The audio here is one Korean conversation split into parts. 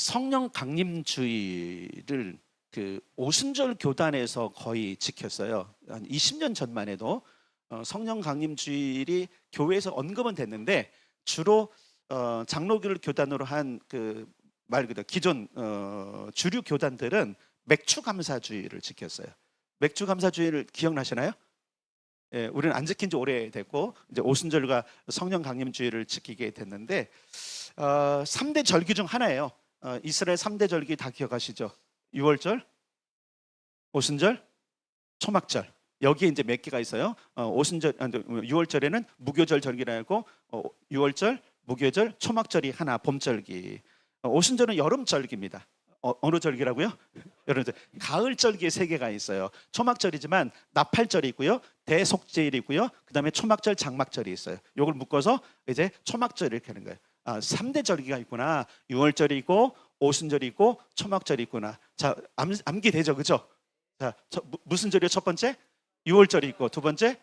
성령 강림주의를 그 오순절 교단에서 거의 지켰어요. 한 20년 전만 해도 성령 강림주일이 교회에서 언급은 됐는데 주로 장로교를 교단으로 한 그 말 그대로 기존 주류 교단들은 맥주 감사주의를 지켰어요. 맥주 감사주의를 기억나시나요? 예, 우리는 안 지킨 지 오래됐고 이제 오순절과 성령 강림주의를 지키게 됐는데 3대 절기 중 하나예요. 이스라엘 3대 절기 다 기억하시죠? 유월절, 오순절, 초막절. 여기에 이제 몇 개가 있어요. 오순절, 6월절에는 무교절 절기라고 유월절, 무교절, 초막절이 하나, 봄절기. 오순절은 여름절기입니다. 어느 절기라고요? 여름절. 가을절기에 세 개가 있어요. 초막절이지만 나팔절이 있고요, 대속제일이 있고요, 그 다음에 초막절, 장막절이 있어요. 이걸 묶어서 이제 초막절 이렇게 하는 거예요. 3대 절기가 있구나. 유월절이 있고 오순절이 있고 초막절이 있구나. 자, 암기되죠, 그죠? 자, 무슨 절이요? 첫 번째 유월절이 있고, 두 번째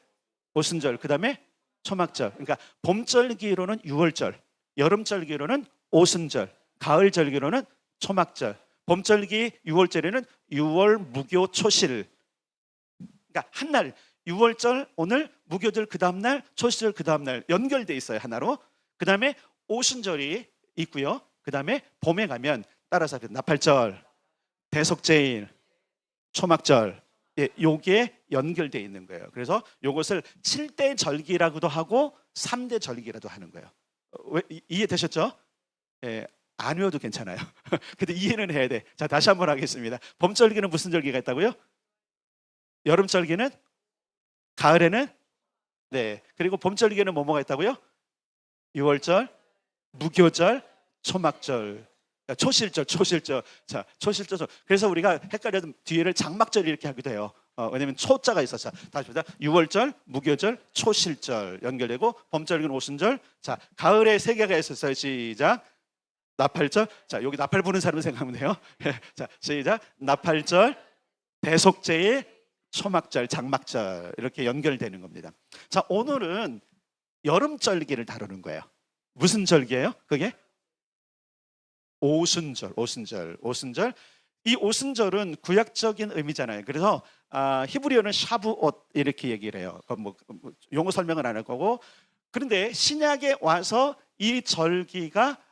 오순절, 그 다음에 초막절. 그러니까 봄절기로는 유월절, 여름절기로는 오순절, 가을절기로는 초막절. 봄절기 유월절에는 유월 무교 초실. 그러니까 한 날 유월절 오늘, 무교절 그 다음 날, 초실 그 다음 날 연결돼 있어요, 하나로. 그 다음에 오순절이 있고요. 그 다음에 봄에 가면 따라서 나팔절, 대속제일, 초막절, 예, 요게 연결되어 있는 거예요. 그래서 요것을 7대 절기라고도 하고 3대 절기라도 하는 거예요. 이해되셨죠? 예, 안 외워도 괜찮아요. 근데 이해는 해야 돼. 자, 다시 한번 하겠습니다. 봄절기는 무슨 절기가 있다고요? 여름절기는? 가을에는? 네. 그리고 봄절기는 뭐가 있다고요? 유월절, 무교절, 초막절, 초실절. 자, 초실절. 그래서 우리가 헷갈려도 뒤에를 장막절 이렇게 하기도 해요. 왜냐면 초자가 있어서. 다시 보자. 유월절, 무교절, 초실절 연결되고, 봄절기는 오순절. 자, 가을에 세 개가 있었어요. 시작. 나팔절. 자, 여기 나팔 부는 사람 생각하면 돼요. 자, 시작. 나팔절, 대속제일, 초막절, 장막절 이렇게 연결되는 겁니다. 자, 오늘은 여름절기를 다루는 거예요. 무슨 절기예요? 그게 오순절. 이 오순절은 구약적인 의미잖아요. 그래서 히브리어는 샤브옷 이렇게 얘기를 해요. 뭐 용어 설명은 안 할 거고. 그런데 신약에 와서 이 절기가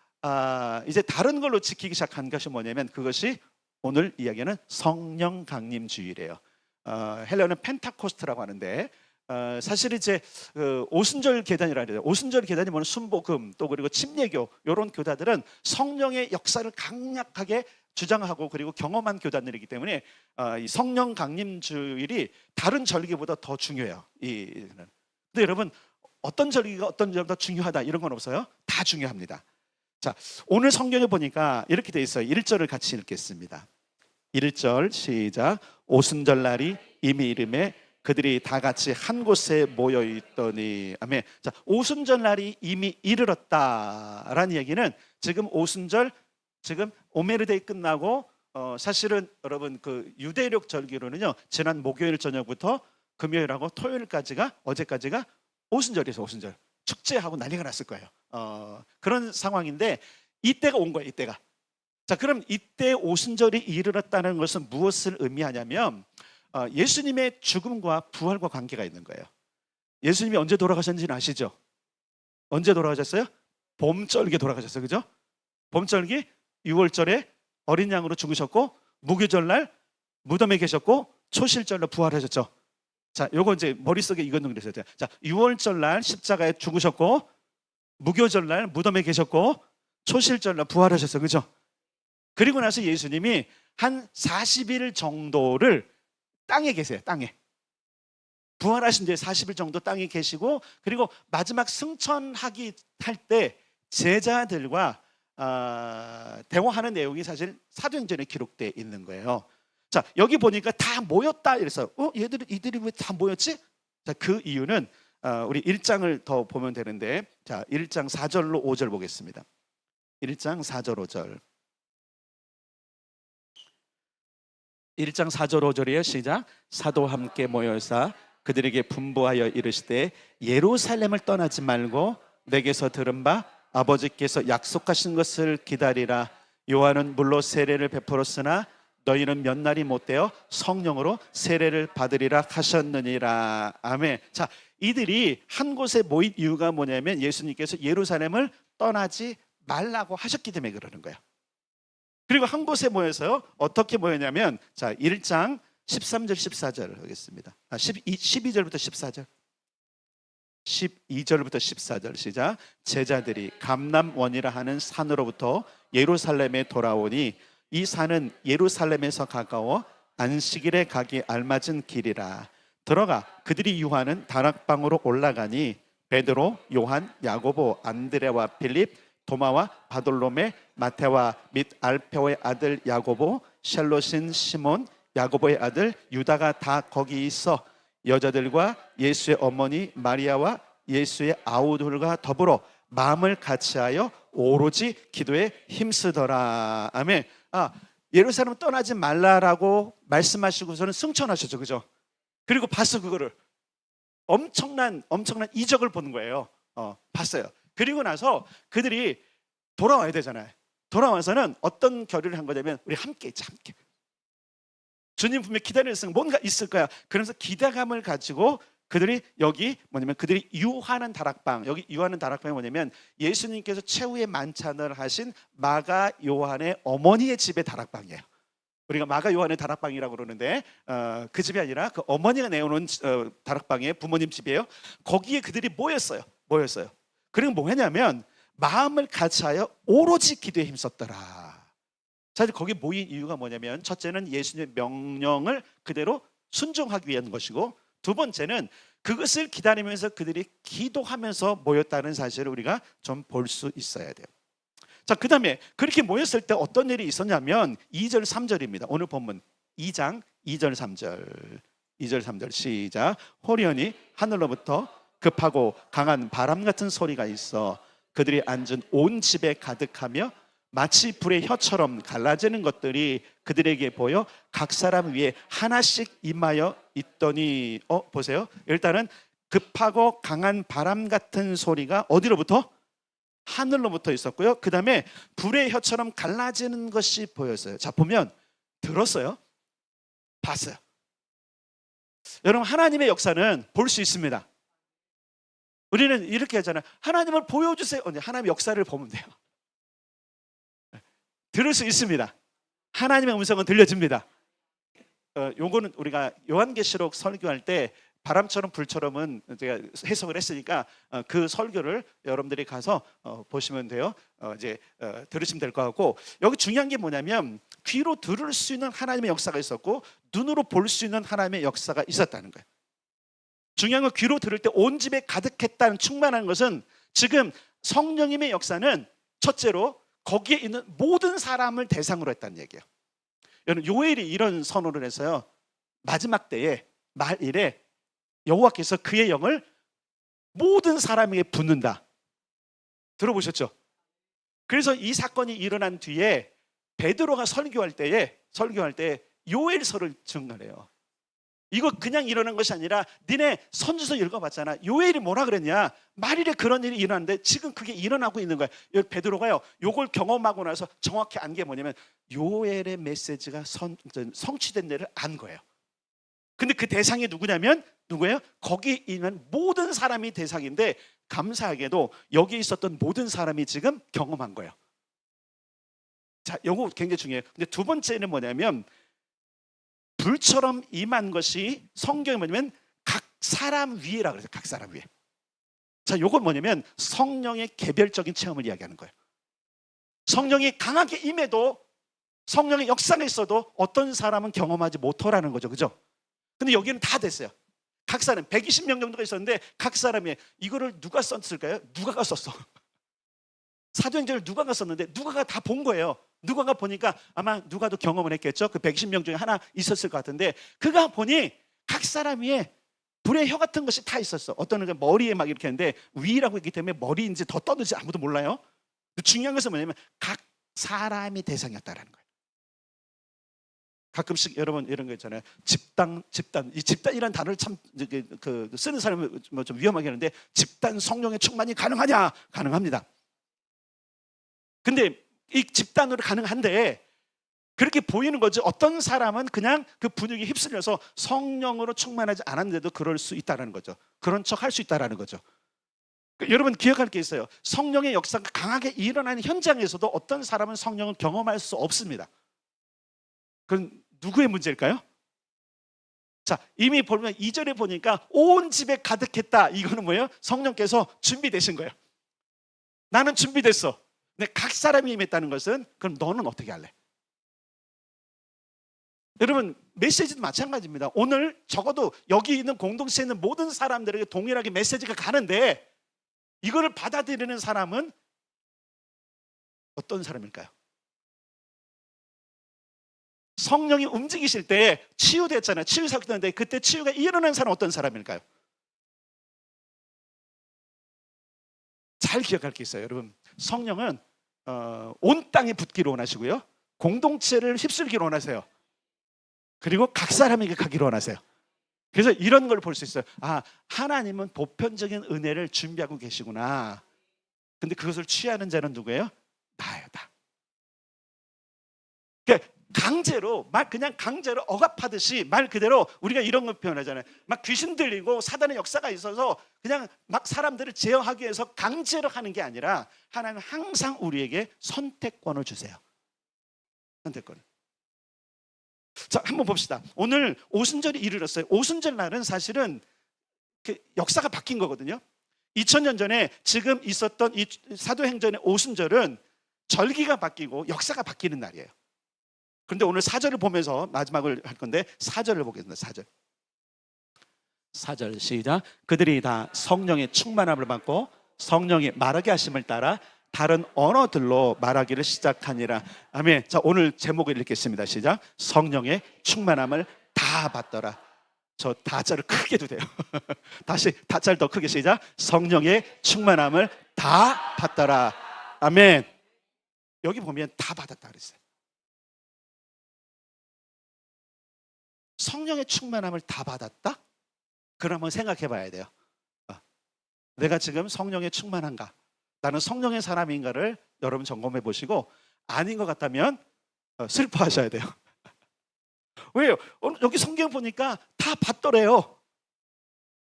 이제 다른 걸로 지키기 시작한 것이 뭐냐면, 그것이 오늘 이야기하는 성령 강림 주일이에요. 헬라어는 펜타코스트라고 하는데, 사실 이제 오순절 계단이라 해요. 오순절 계단이 뭐는 순복음, 또 그리고 침례교, 이런 교단들은 성령의 역사를 강력하게 주장하고 그리고 경험한 교단들이기 때문에 이 성령 강림 주일이 다른 절기보다 더 중요해요. 근데 여러분, 어떤 절기가 어떤 절기보다 중요하다 이런 건 없어요. 다 중요합니다. 자, 오늘 성경에 보니까 이렇게 돼 있어요. 1절을 같이 읽겠습니다. 1절 시작. 오순절 날이 이미 이름에 그들이 다 같이 한 곳에 모여 있더니. 아멘. 자, 오순절 날이 이미 이르렀다라는 얘기는, 지금 오순절, 지금 오메르데이 끝나고 사실은 여러분 그 유대력 절기로는요, 지난 목요일 저녁부터 금요일하고 토요일까지가, 어제까지가 오순절이에요. 오순절 축제하고 난리가 났을 거예요. 그런 상황인데 이때가 온 거예요. 이때가. 자, 그럼 이때 오순절이 이르렀다는 것은 무엇을 의미하냐면, 예수님의 죽음과 부활과 관계가 있는 거예요. 예수님이 언제 돌아가셨는지는 아시죠? 언제 돌아가셨어요? 봄절기에 돌아가셨어요. 그죠? 봄절기 유월절에 어린 양으로 죽으셨고, 무교절날 무덤에 계셨고, 초실절날 부활하셨죠. 자, 요거 이제 머릿속에 이거는 그랬어요. 자, 유월절날 십자가에 죽으셨고, 무교절날 무덤에 계셨고, 초실절날 부활하셨어요. 그죠? 그리고 나서 예수님이 한 40일 정도를 땅에 계세요. 땅에. 부활하신 뒤에 40일 정도 땅에 계시고, 그리고 마지막 승천하기 할 때 제자들과 대화하는 내용이 사실 사도행전에 기록되어 있는 거예요. 자, 여기 보니까 다 모였다 이래서 이들이 왜 다 모였지? 자, 그 이유는 우리 1장을 더 보면 되는데, 자, 1장 4절로 5절 보겠습니다. 1장 4절 5절. 1장 4절 5절이에요. 시작. 사도와 함께 모여서 그들에게 분부하여 이르시되, 예루살렘을 떠나지 말고 내게서 들은 바 아버지께서 약속하신 것을 기다리라. 요한은 물로 세례를 베풀었으나 너희는 몇 날이 못되어 성령으로 세례를 받으리라 하셨느니라. 아멘. 자, 이들이 한 곳에 모인 이유가 뭐냐면 예수님께서 예루살렘을 떠나지 말라고 하셨기 때문에 그러는 거예요. 그리고 한 곳에 모여서요, 어떻게 모였냐면, 자, 1장 13절 14절 하겠습니다. 12절부터 14절. 12절부터 14절 시작. 제자들이 감람원이라 하는 산으로부터 예루살렘에 돌아오니 이 산은 예루살렘에서 가까워 안식일에 가기 알맞은 길이라. 들어가 그들이 유하는 다락방으로 올라가니 베드로, 요한, 야고보, 안드레와 빌립, 도마와 바돌로메, 마테와 및 알페오의 아들 야고보, 샬롯인 시몬, 야고보의 아들 유다가 다 거기 있어 여자들과 예수의 어머니 마리아와 예수의 아우들과 더불어 마음을 같이하여 오로지 기도에 힘쓰더라. 아멘. 예루살렘 떠나지 말라라고 말씀하시고서는 승천하셨죠, 그죠? 그리고 봤어, 그거를 엄청난 이적을 보는 거예요. 봤어요. 그리고 나서 그들이 돌아와야 되잖아요. 돌아와서는 어떤 결의를 한 거냐면 우리 함께 있자, 함께. 주님 분명히 기다리는 뭔가 있을 거야. 그래서 기대감을 가지고 그들이 여기 뭐냐면 그들이 유하는 다락방, 여기 유하는 다락방이 뭐냐면 예수님께서 최후의 만찬을 하신 마가 요한의 어머니의 집의 다락방이에요. 우리가 마가 요한의 다락방이라고 그러는데 그 집이 아니라 그 어머니가 내어놓은 다락방이에요. 부모님 집이에요. 거기에 그들이 모였어요. 그리고 뭐 했냐면 마음을 같이하여 오로지 기도에 힘썼더라. 사실 거기 모인 이유가 뭐냐면 첫째는 예수님의 명령을 그대로 순종하기 위한 것이고, 두 번째는 그것을 기다리면서 그들이 기도하면서 모였다는 사실을 우리가 좀 볼 수 있어야 돼요. 자, 그 다음에 그렇게 모였을 때 어떤 일이 있었냐면 2절 3절입니다. 오늘 본문 2장 2절 3절. 2절 3절 시작. 호련히 하늘로부터 급하고 강한 바람 같은 소리가 있어 그들이 앉은 온 집에 가득하며 마치 불의 혀처럼 갈라지는 것들이 그들에게 보여 각 사람 위에 하나씩 임하여 있더니 보세요. 일단은 급하고 강한 바람 같은 소리가 어디로부터? 하늘로부터 있었고요. 그 다음에 불의 혀처럼 갈라지는 것이 보였어요. 자, 보면 들었어요? 봤어요? 여러분, 하나님의 역사는 볼 수 있습니다. 우리는 이렇게 하잖아요. 하나님을 보여주세요. 하나님의 역사를 보면 돼요. 들을 수 있습니다. 하나님의 음성은 들려집니다. 요거는 우리가 요한계시록 설교할 때 바람처럼 불처럼은 제가 해석을 했으니까 그 설교를 여러분들이 가서 보시면 돼요. 이제 들으시면 될 것 같고, 여기 중요한 게 뭐냐면 귀로 들을 수 있는 하나님의 역사가 있었고 눈으로 볼 수 있는 하나님의 역사가 있었다는 거예요. 중요한 건 귀로 들을 때 온 집에 가득했다는 충만한 것은 지금 성령님의 역사는 첫째로 거기에 있는 모든 사람을 대상으로 했다는 얘기예요. 여러분, 요엘이 이런 선언을 해서요, 마지막 때에 말일에 여호와께서 그의 영을 모든 사람에게 붓는다. 들어보셨죠? 그래서 이 사건이 일어난 뒤에 베드로가 설교할 때 요엘서를 증언해요. 이거 그냥 일어난 것이 아니라 니네 선지서 읽어봤잖아. 요엘이 뭐라 그랬냐? 말일에 그런 일이 일어났는데 지금 그게 일어나고 있는 거야. 베드로가요, 요걸 경험하고 나서 정확히 안 게 뭐냐면 요엘의 메시지가 성취된 일을 안 거예요. 근데 그 대상이 누구냐면 누구예요? 거기 있는 모든 사람이 대상인데 감사하게도 여기 있었던 모든 사람이 지금 경험한 거예요. 자, 요거 굉장히 중요해요. 근데 두 번째는 뭐냐면 불처럼 임한 것이 성경에 뭐냐면 각 사람 위에라 그래서 각 사람 위에. 자, 요건 뭐냐면 성령의 개별적인 체험을 이야기하는 거예요. 성령이 강하게 임해도 성령의 역사가 있어도 어떤 사람은 경험하지 못하라는 거죠. 그죠? 근데 여기는 다 됐어요. 각 사람 120명 정도가 있었는데 각 사람이 이거를 누가 썼을까요? 누가가 썼어. 사도행전을 누가가 썼는데 누가가 다 본 거예요. 누가가 보니까 아마 누가도 경험을 했겠죠. 그 120명 중에 하나 있었을 것 같은데 그가 보니 각 사람 위에 불의 혀 같은 것이 다 있었어. 어떤 건 머리에 막 이렇게 했는데 위라고 했기 때문에 머리인지 더 떠든지 아무도 몰라요. 중요한 것은 뭐냐면 각 사람이 대상이었다라는 거예요. 가끔씩 여러분 이런 거 있잖아요. 집단. 이 집단이라는 단어를 참 쓰는 사람은 좀 위험하게 하는데 집단 성령의 충만이 가능하냐? 가능합니다. 근데 이 집단으로 가능한데 그렇게 보이는 거죠. 어떤 사람은 그냥 그 분위기에 휩쓸려서 성령으로 충만하지 않았는데도 그럴 수 있다는 거죠. 그런 척 할 수 있다는 거죠. 여러분 기억할 게 있어요. 성령의 역사가 강하게 일어나는 현장에서도 어떤 사람은 성령을 경험할 수 없습니다. 그건 누구의 문제일까요? 자, 이미 보면 2절에 보니까 온 집에 가득했다. 이거는 뭐예요? 성령께서 준비되신 거예요. 나는 준비됐어. 근데 각 사람이 임했다는 것은 그럼 너는 어떻게 할래? 여러분 메시지도 마찬가지입니다. 오늘 적어도 여기 있는 공동체에 있는 모든 사람들에게 동일하게 메시지가 가는데 이거를 받아들이는 사람은 어떤 사람일까요? 성령이 움직이실 때 치유됐잖아요. 치유 사건인데 그때 치유가 일어난 사람은 어떤 사람일까요? 잘 기억할 게 있어요. 여러분 성령은 온 땅에 붙기로 원하시고요, 공동체를 휩쓸기로 원하세요. 그리고 각 사람에게 가기로 원하세요. 그래서 이런 걸 볼 수 있어요. 아, 하나님은 보편적인 은혜를 준비하고 계시구나. 근데 그것을 취하는 자는 누구예요? 나예요, 나. 그러니까 강제로 그냥 강제로 억압하듯이 말 그대로 우리가 이런 걸 표현하잖아요. 막 귀신 들리고 사단의 역사가 있어서 그냥 막 사람들을 제어하기 위해서 강제로 하는 게 아니라 하나님은 항상 우리에게 선택권을 주세요. 선택권을. 자, 한번 봅시다. 오늘 오순절이 이르렀어요. 오순절 날은 사실은 그 역사가 바뀐 거거든요. 2000년 전에 지금 있었던 이 사도행전의 오순절은 절기가 바뀌고 역사가 바뀌는 날이에요. 그런데 오늘 4절을 보면서 마지막을 할 건데 4절을 보겠습니다. 4절. 4절 시작. 그들이 다 성령의 충만함을 받고 성령이 말하게 하심을 따라 다른 언어들로 말하기를 시작하니라. 아멘. 자, 오늘 제목을 읽겠습니다. 시작. 성령의 충만함을 다 받더라. 저 다자를 크게 해도 돼요. 다시 다자를 더 크게 시작. 성령의 충만함을 다 받더라. 아멘. 여기 보면 다 받았다 그랬어요. 성령의 충만함을 다 받았다? 그러면 생각해 봐야 돼요. 내가 지금 성령의 충만한가? 나는 성령의 사람인가를 여러분 점검해 보시고 아닌 것 같다면 슬퍼하셔야 돼요. 왜요? 여기 성경 보니까 다 받더래요.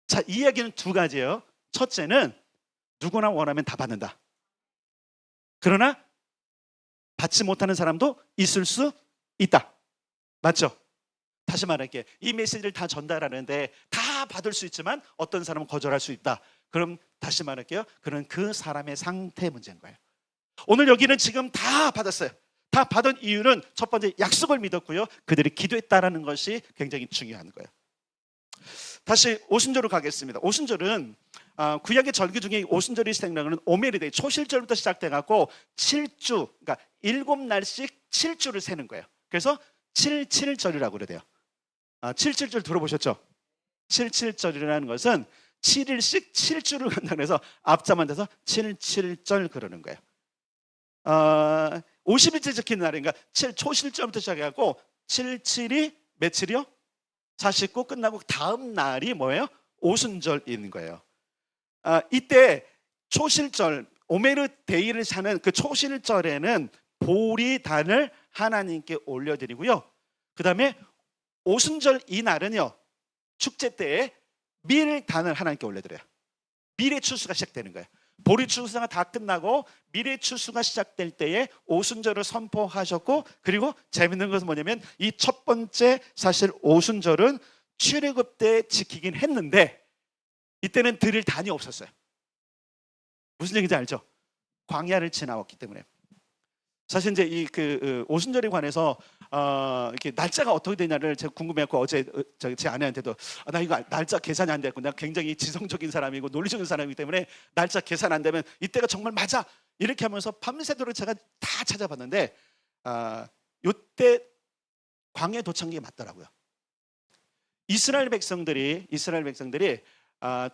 자, 이 이야기는 두 가지예요. 첫째는 누구나 원하면 다 받는다. 그러나 받지 못하는 사람도 있을 수 있다. 맞죠? 다시 말할게. 이 메시지를 다 전달하는데 다 받을 수 있지만 어떤 사람은 거절할 수 있다. 그럼 다시 말할게요. 그는 그 사람의 상태 문제인 거예요. 오늘 여기는 지금 다 받았어요. 다 받은 이유는 첫 번째 약속을 믿었고요, 그들이 기도했다라는 것이 굉장히 중요한 거예요. 다시 오순절로 가겠습니다. 오순절은 구약의 절기 중에 오순절이 시작되는 오메리데이, 초실절부터 시작돼갖고 7주, 그러니까 7날씩 7주를 세는 거예요. 그래서 77절이라고 그래요. 77절 들어보셨죠? 77절이라는 것은 7일씩 7주를 간다고 해서 앞자만 돼서 77절 그러는 거예요. 50일째 지키는 날인가? 초실절부터 시작해갖고 77이 며칠이요? 49 끝나고 다음 날이 뭐예요? 오순절인 거예요. 이때 초실절, 오메르 데이를 사는 그 초실절에는 보리단을 하나님께 올려드리고요, 그 다음에 오순절 이 날은요, 축제 때에 밀단을 하나님께 올려드려요. 밀의 추수가 시작되는 거예요. 보리 추수가 다 끝나고 밀의 추수가 시작될 때에 오순절을 선포하셨고, 그리고 재밌는 것은 뭐냐면 이 첫 번째 사실 오순절은 출애굽 때 지키긴 했는데 이때는 드릴 단이 없었어요. 무슨 얘기인지 알죠? 광야를 지나왔기 때문에. 사실 이제 이 오순절에 관해서 이렇게 날짜가 어떻게 되냐를 제가 궁금해갖고 어제 제 아내한테도 나 이거 날짜 계산이 안 됐고, 나 굉장히 지성적인 사람이고 논리적인 사람이기 때문에 날짜 계산 안 되면 이때가 정말 맞아 이렇게 하면서 밤새도록 제가 다 찾아봤는데 요때 광야에 도착한 게 맞더라고요. 이스라엘 백성들이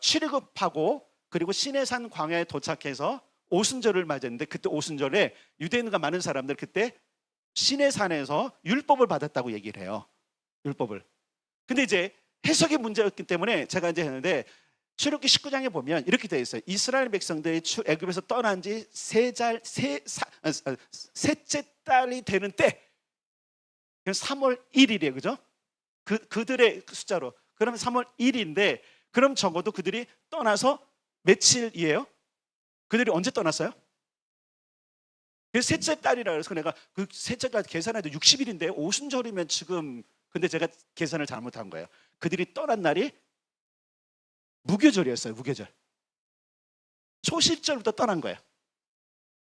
출애굽하고 그리고 시내산 광야에 도착해서 오순절을 맞았는데, 그때 오순절에 유대인과 많은 사람들 그때 시내산에서 율법을 받았다고 얘기를 해요. 율법을. 근데 이제 해석의 문제였기 때문에 제가 이제 했는데 출애굽기 19장에 보면 이렇게 되어 있어요. 이스라엘 백성들이 애굽에서 떠난 지 셋째 달이 되는 때, 3월 1일이에요. 그죠? 그들의 숫자로. 그러면 3월 1일인데, 그럼 적어도 그들이 떠나서 며칠이에요? 그들이 언제 떠났어요? 그 셋째 달이라 그래서 내가 그 셋째 달 계산해도 60일인데 오순절이면 지금, 근데 제가 계산을 잘못한 거예요. 그들이 떠난 날이 무교절이었어요. 무교절. 초실절부터 떠난 거예요.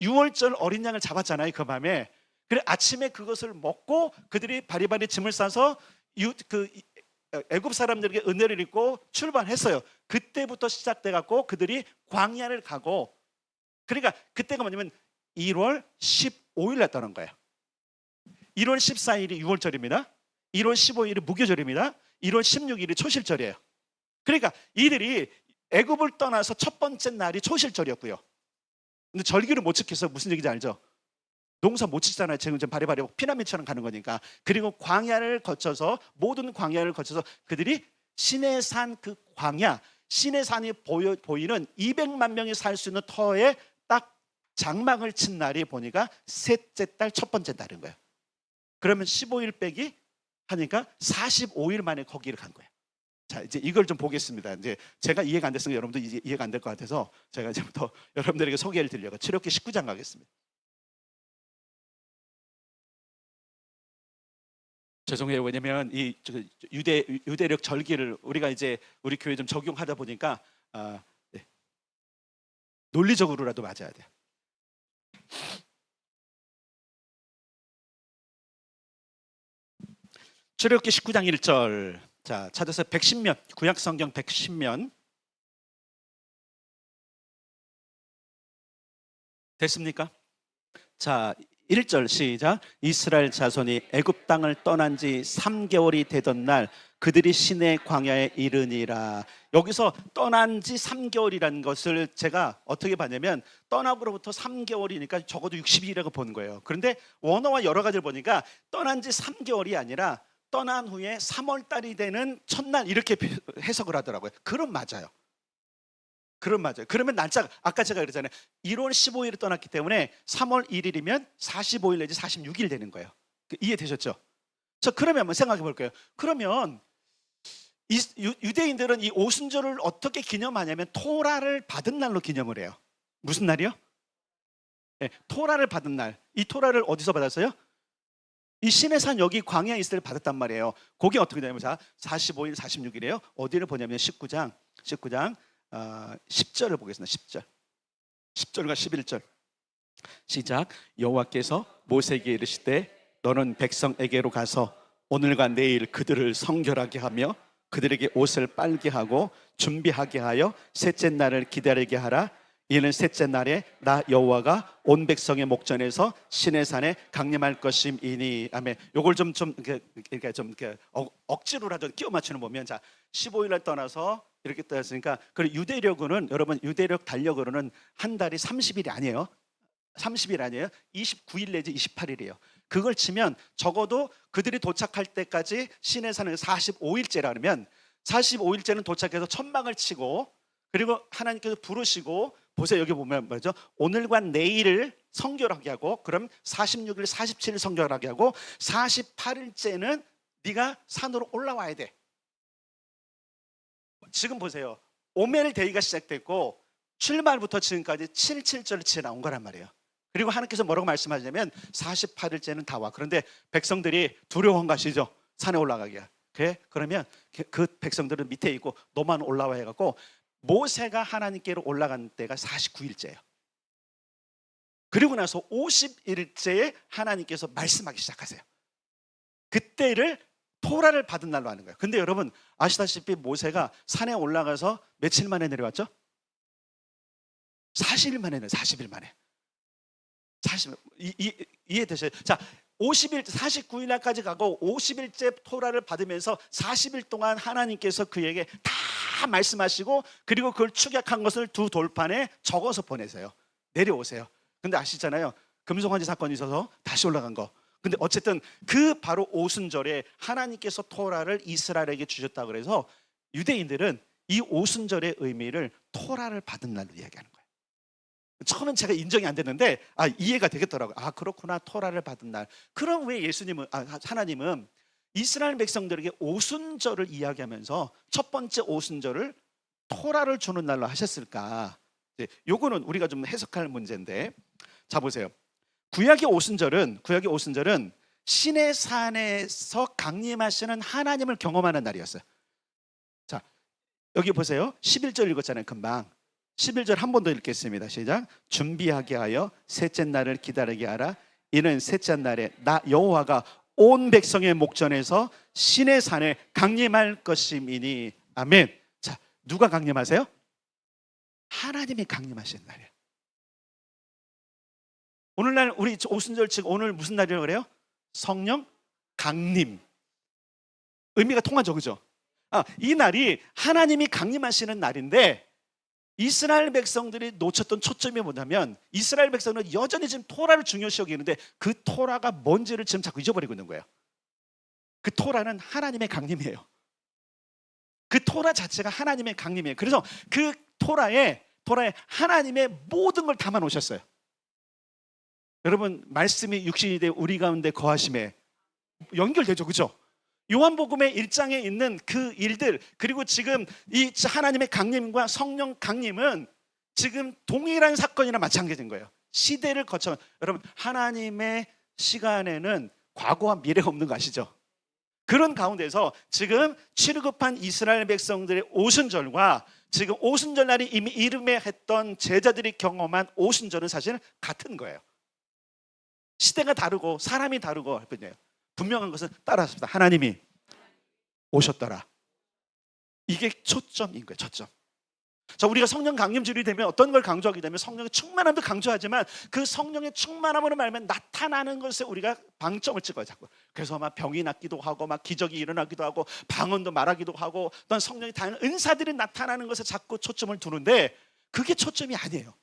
6월절 어린 양을 잡았잖아요. 그 밤에. 그래 아침에 그것을 먹고 그들이 바리바리 짐을 싸서 애굽 사람들에게 은혜를 입고 출발했어요. 그때부터 시작돼 갖고 그들이 광야를 가고, 그러니까 그때가 뭐냐면 1월 15일 날 떠난 거예요. 1월 14일이 6월절입니다. 1월 15일이 무교절입니다. 1월 16일이 초실절이에요. 그러니까 이들이 애굽을 떠나서 첫 번째 날이 초실절이었고요. 근데 절기를 못 지켜서 무슨 얘기인지 알죠? 농사 못 짓잖아요. 지금 바리바리 피라미드처럼 가는 거니까. 그리고 광야를 거쳐서, 모든 광야를 거쳐서 그들이 시내산, 그 광야, 시내산이 보이는 200만 명이 살 수 있는 터에 딱 장막을 친 날이 보니까 셋째 달 첫 번째 날인 거예요. 그러면 15일 빼기 하니까 45일 만에 거기를 간 거예요. 자, 이제 이걸 좀 보겠습니다. 이제 제가 이해가 안 됐으니까 여러분도 이제 이해가 안 될 것 같아서 제가 이제부터 여러분들에게 소개를 드리려고 출애굽기 19장 가겠습니다. 죄송해요. 왜냐면 이 유대력 절기를 우리가 이제 우리 교회 좀 적용하다 보니까 네. 논리적으로라도 맞아야 돼요. 출애굽기 19장 1절. 자, 찾아서 110면, 구약 성경 110면. 됐습니까? 자, 1절 시작. 이스라엘 자손이 애굽 땅을 떠난 지 3개월이 되던 날 그들이 시내 광야에 이르니라. 여기서 떠난 지 3개월이라는 것을 제가 어떻게 봤냐면, 떠나고로부터 3개월이니까 적어도 60일이라고 보는 거예요. 그런데 원어와 여러 가지를 보니까 떠난 지 3개월이 아니라 떠난 후에 3월 달이 되는 첫날, 이렇게 해석을 하더라고요. 그럼 맞아요. 그럼 맞아요. 그러면 날짜가 아까 제가 그랬잖아요. 1월 15일에 떠났기 때문에 3월 1일이면 45일 내지 46일 되는 거예요. 이해되셨죠? 자, 그러면 한번 생각해 볼게요. 그러면 유대인들은 이 오순절을 어떻게 기념하냐면 토라를 받은 날로 기념을 해요. 무슨 날이요? 네, 토라를 받은 날. 이 토라를 어디서 받았어요? 이 시내산 여기 광야에 있을 때 받았단 말이에요. 그게 어떻게 되냐면, 자, 45일, 46일이에요. 어디를 보냐면 19장 10절을 보겠습니다. 10절과 11절 시작. 여호와께서 모세에게 이르시되 너는 백성에게로 가서 오늘과 내일 그들을 성결하게 하며 그들에게 옷을 빨게 하고 준비하게 하여 셋째 날을 기다리게 하라. 이는 셋째 날에 나 여호와가 온 백성의 목전에서 시내산에 강림할 것임이니. 아멘. 요걸 좀 억지로라도 끼워 맞추는 보면, 자, 15일 날 떠나서 이렇게 떠났으니까, 그리고 유대력으로는, 여러분 유대력 달력으로는 한 달이 30일이 아니에요. 30일 아니에요. 29일 내지 28일이에요. 그걸 치면 적어도 그들이 도착할 때까지 시내산을 45일째라 그러면, 45일째는 도착해서 천막을 치고, 그리고 하나님께서 부르시고, 보세요. 여기 보면 뭐죠? 오늘과 내일을 성결하게 하고, 그럼 46일, 47일 성결하게 하고, 48일째는 네가 산으로 올라와야 돼. 지금 보세요. 오멜 데이가 시작됐고 출발부터 지금까지 7.7절치 나온 거란 말이에요. 그리고 하나님께서 뭐라고 말씀하시냐면 48일째는 다 와. 그런데 백성들이 두려워한 것이죠. 산에 올라가기가. 그러면 그 백성들은 밑에 있고 너만 올라와 해갖고 모세가 하나님께로 올라간 때가 49일째예요. 그리고 나서 50일째에 하나님께서 말씀하기 시작하세요. 그때를 토라를 받은 날로 하는 거예요. 근데 여러분 아시다시피 모세가 산에 올라가서 며칠 만에 내려왔죠? 40일 만에 내려요. 40일 만에. 40일. 이해되세요? 자, 50일, 49일 날까지 가고 50일째 토라를 받으면서 40일 동안 하나님께서 그에게 다 말씀하시고, 그리고 그걸 축약한 것을 두 돌판에 적어서 보내세요. 내려오세요. 근데 아시잖아요. 금송아지 사건이 있어서 다시 올라간 거. 근데 어쨌든 그 바로 오순절에 하나님께서 토라를 이스라엘에게 주셨다 그래서 유대인들은 이 오순절의 의미를 토라를 받은 날로 이야기하는 거예요. 처음엔 제가 인정이 안 됐는데 이해가 되겠더라고요. 그렇구나, 토라를 받은 날. 그럼 왜 하나님은 이스라엘 백성들에게 오순절을 이야기하면서 첫 번째 오순절을 토라를 주는 날로 하셨을까? 요거는 우리가 좀 해석할 문제인데, 자 보세요. 구약의 오순절은 신의 산에서 강림하시는 하나님을 경험하는 날이었어요. 자, 여기 보세요. 11절 읽었잖아요, 금방. 11절 한 번 더 읽겠습니다. 시작. 준비하게 하여 셋째 날을 기다리게 하라. 이는 셋째 날에 나 여호와가 온 백성의 목전에서 신의 산에 강림할 것임이니. 아멘. 자, 누가 강림하세요? 하나님이 강림하시는 날이에요. 오늘날 우리 오순절 즉 오늘 무슨 날이라고 그래요? 성령 강림. 의미가 통하죠, 그죠? 이 날이 하나님이 강림하시는 날인데, 이스라엘 백성들이 놓쳤던 초점이 뭐냐면, 이스라엘 백성은 여전히 지금 토라를 중요시 여기는데 그 토라가 뭔지를 지금 자꾸 잊어버리고 있는 거예요. 그 토라는 하나님의 강림이에요. 그 토라 자체가 하나님의 강림이에요. 그래서 그 토라에 하나님의 모든 걸 담아 놓으셨어요. 여러분, 말씀이 육신이 돼 우리 가운데 거하심에 연결되죠, 그죠? 요한복음의 1장에 있는 그 일들, 그리고 지금 이 하나님의 강림과 성령 강림은 지금 동일한 사건이나 마찬가지인 거예요. 시대를 거쳐. 여러분, 하나님의 시간에는 과거와 미래가 없는 거 아시죠? 그런 가운데서 지금 취급한 이스라엘 백성들의 오순절과 지금 오순절 날이 이미 이름에 했던 제자들이 경험한 오순절은 사실은 같은 거예요. 시대가 다르고 사람이 다르고 할 뿐이에요. 분명한 것은 따라합니다. 하나님이 오셨더라. 이게 초점인 거예요, 초점. 자, 우리가 성령 강림주일이 되면 어떤 걸 강조하게 되면 성령의 충만함도 강조하지만, 그 성령의 충만함으로 말하면 나타나는 것에 우리가 방점을 찍어요, 자꾸. 그래서 막 병이 낫기도 하고, 막 기적이 일어나기도 하고, 방언도 말하기도 하고, 또한 성령의 다양한 은사들이 나타나는 것에 자꾸 초점을 두는데, 그게 초점이 아니에요.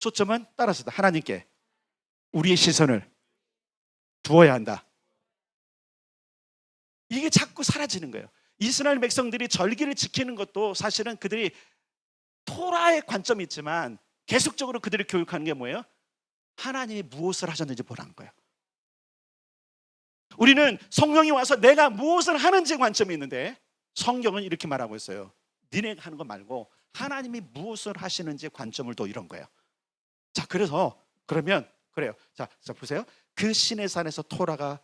초점은 따라서 하나님께 우리의 시선을 두어야 한다. 이게 자꾸 사라지는 거예요. 이스라엘 백성들이 절기를 지키는 것도 사실은 그들이 토라의 관점이 있지만 계속적으로 그들이 교육하는 게 뭐예요? 하나님이 무엇을 하셨는지 보라는 거예요. 우리는 성령이 와서 내가 무엇을 하는지 관점이 있는데, 성경은 이렇게 말하고 있어요. 니네가 하는 거 말고 하나님이 무엇을 하시는지 관점을 둬, 이런 거예요. 자, 그래서 그러면 그래요. 자 보세요. 그 신의 산에서 토라가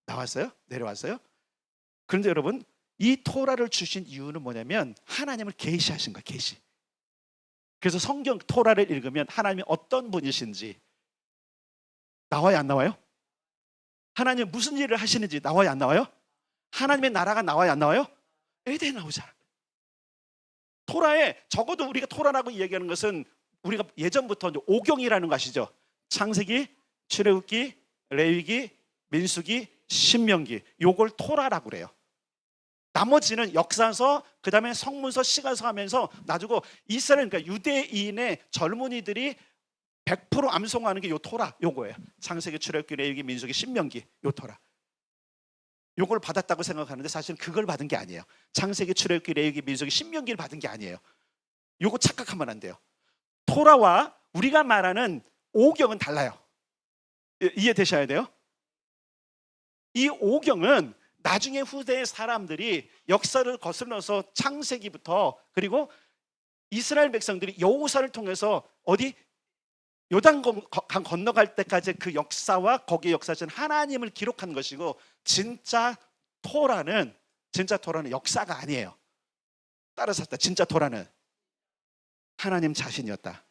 나왔어요? 내려왔어요? 그런데 여러분, 이 토라를 주신 이유는 뭐냐면 하나님을 계시하신 거예요, 계시. 그래서 성경 토라를 읽으면 하나님이 어떤 분이신지 나와요, 안 나와요? 하나님이 무슨 일을 하시는지 나와요, 안 나와요? 하나님의 나라가 나와요, 안 나와요? 에덴에 나오잖아. 토라에, 적어도 우리가 토라라고 얘기하는 것은 우리가 예전부터 오경이라는 거 아시죠? 창세기, 출애굽기, 레위기, 민수기, 신명기, 요걸 토라라고 그래요. 나머지는 역사서, 그 다음에 성문서, 시가서 하면서 놔두고, 이스라엘, 그러니까 유대인의 젊은이들이 100% 암송하는 게 요 토라, 요거예요. 창세기, 출애굽기, 레위기, 민수기, 신명기, 요 토라. 요걸 받았다고 생각하는데 사실은 그걸 받은 게 아니에요. 창세기, 출애굽기, 레위기, 민수기, 신명기를 받은 게 아니에요. 요거 착각하면 안 돼요. 토라와 우리가 말하는 오경은 달라요. 이해되셔야 돼요. 이 오경은 나중에 후대의 사람들이 역사를 거슬러서 창세기부터, 그리고 이스라엘 백성들이 여호사를 통해서 어디 요단강 건너갈 때까지 그 역사와 거기에 역사하신 하나님을 기록한 것이고, 진짜 토라는 역사가 아니에요. 따라서 진짜 토라는 하나님 자신이었다.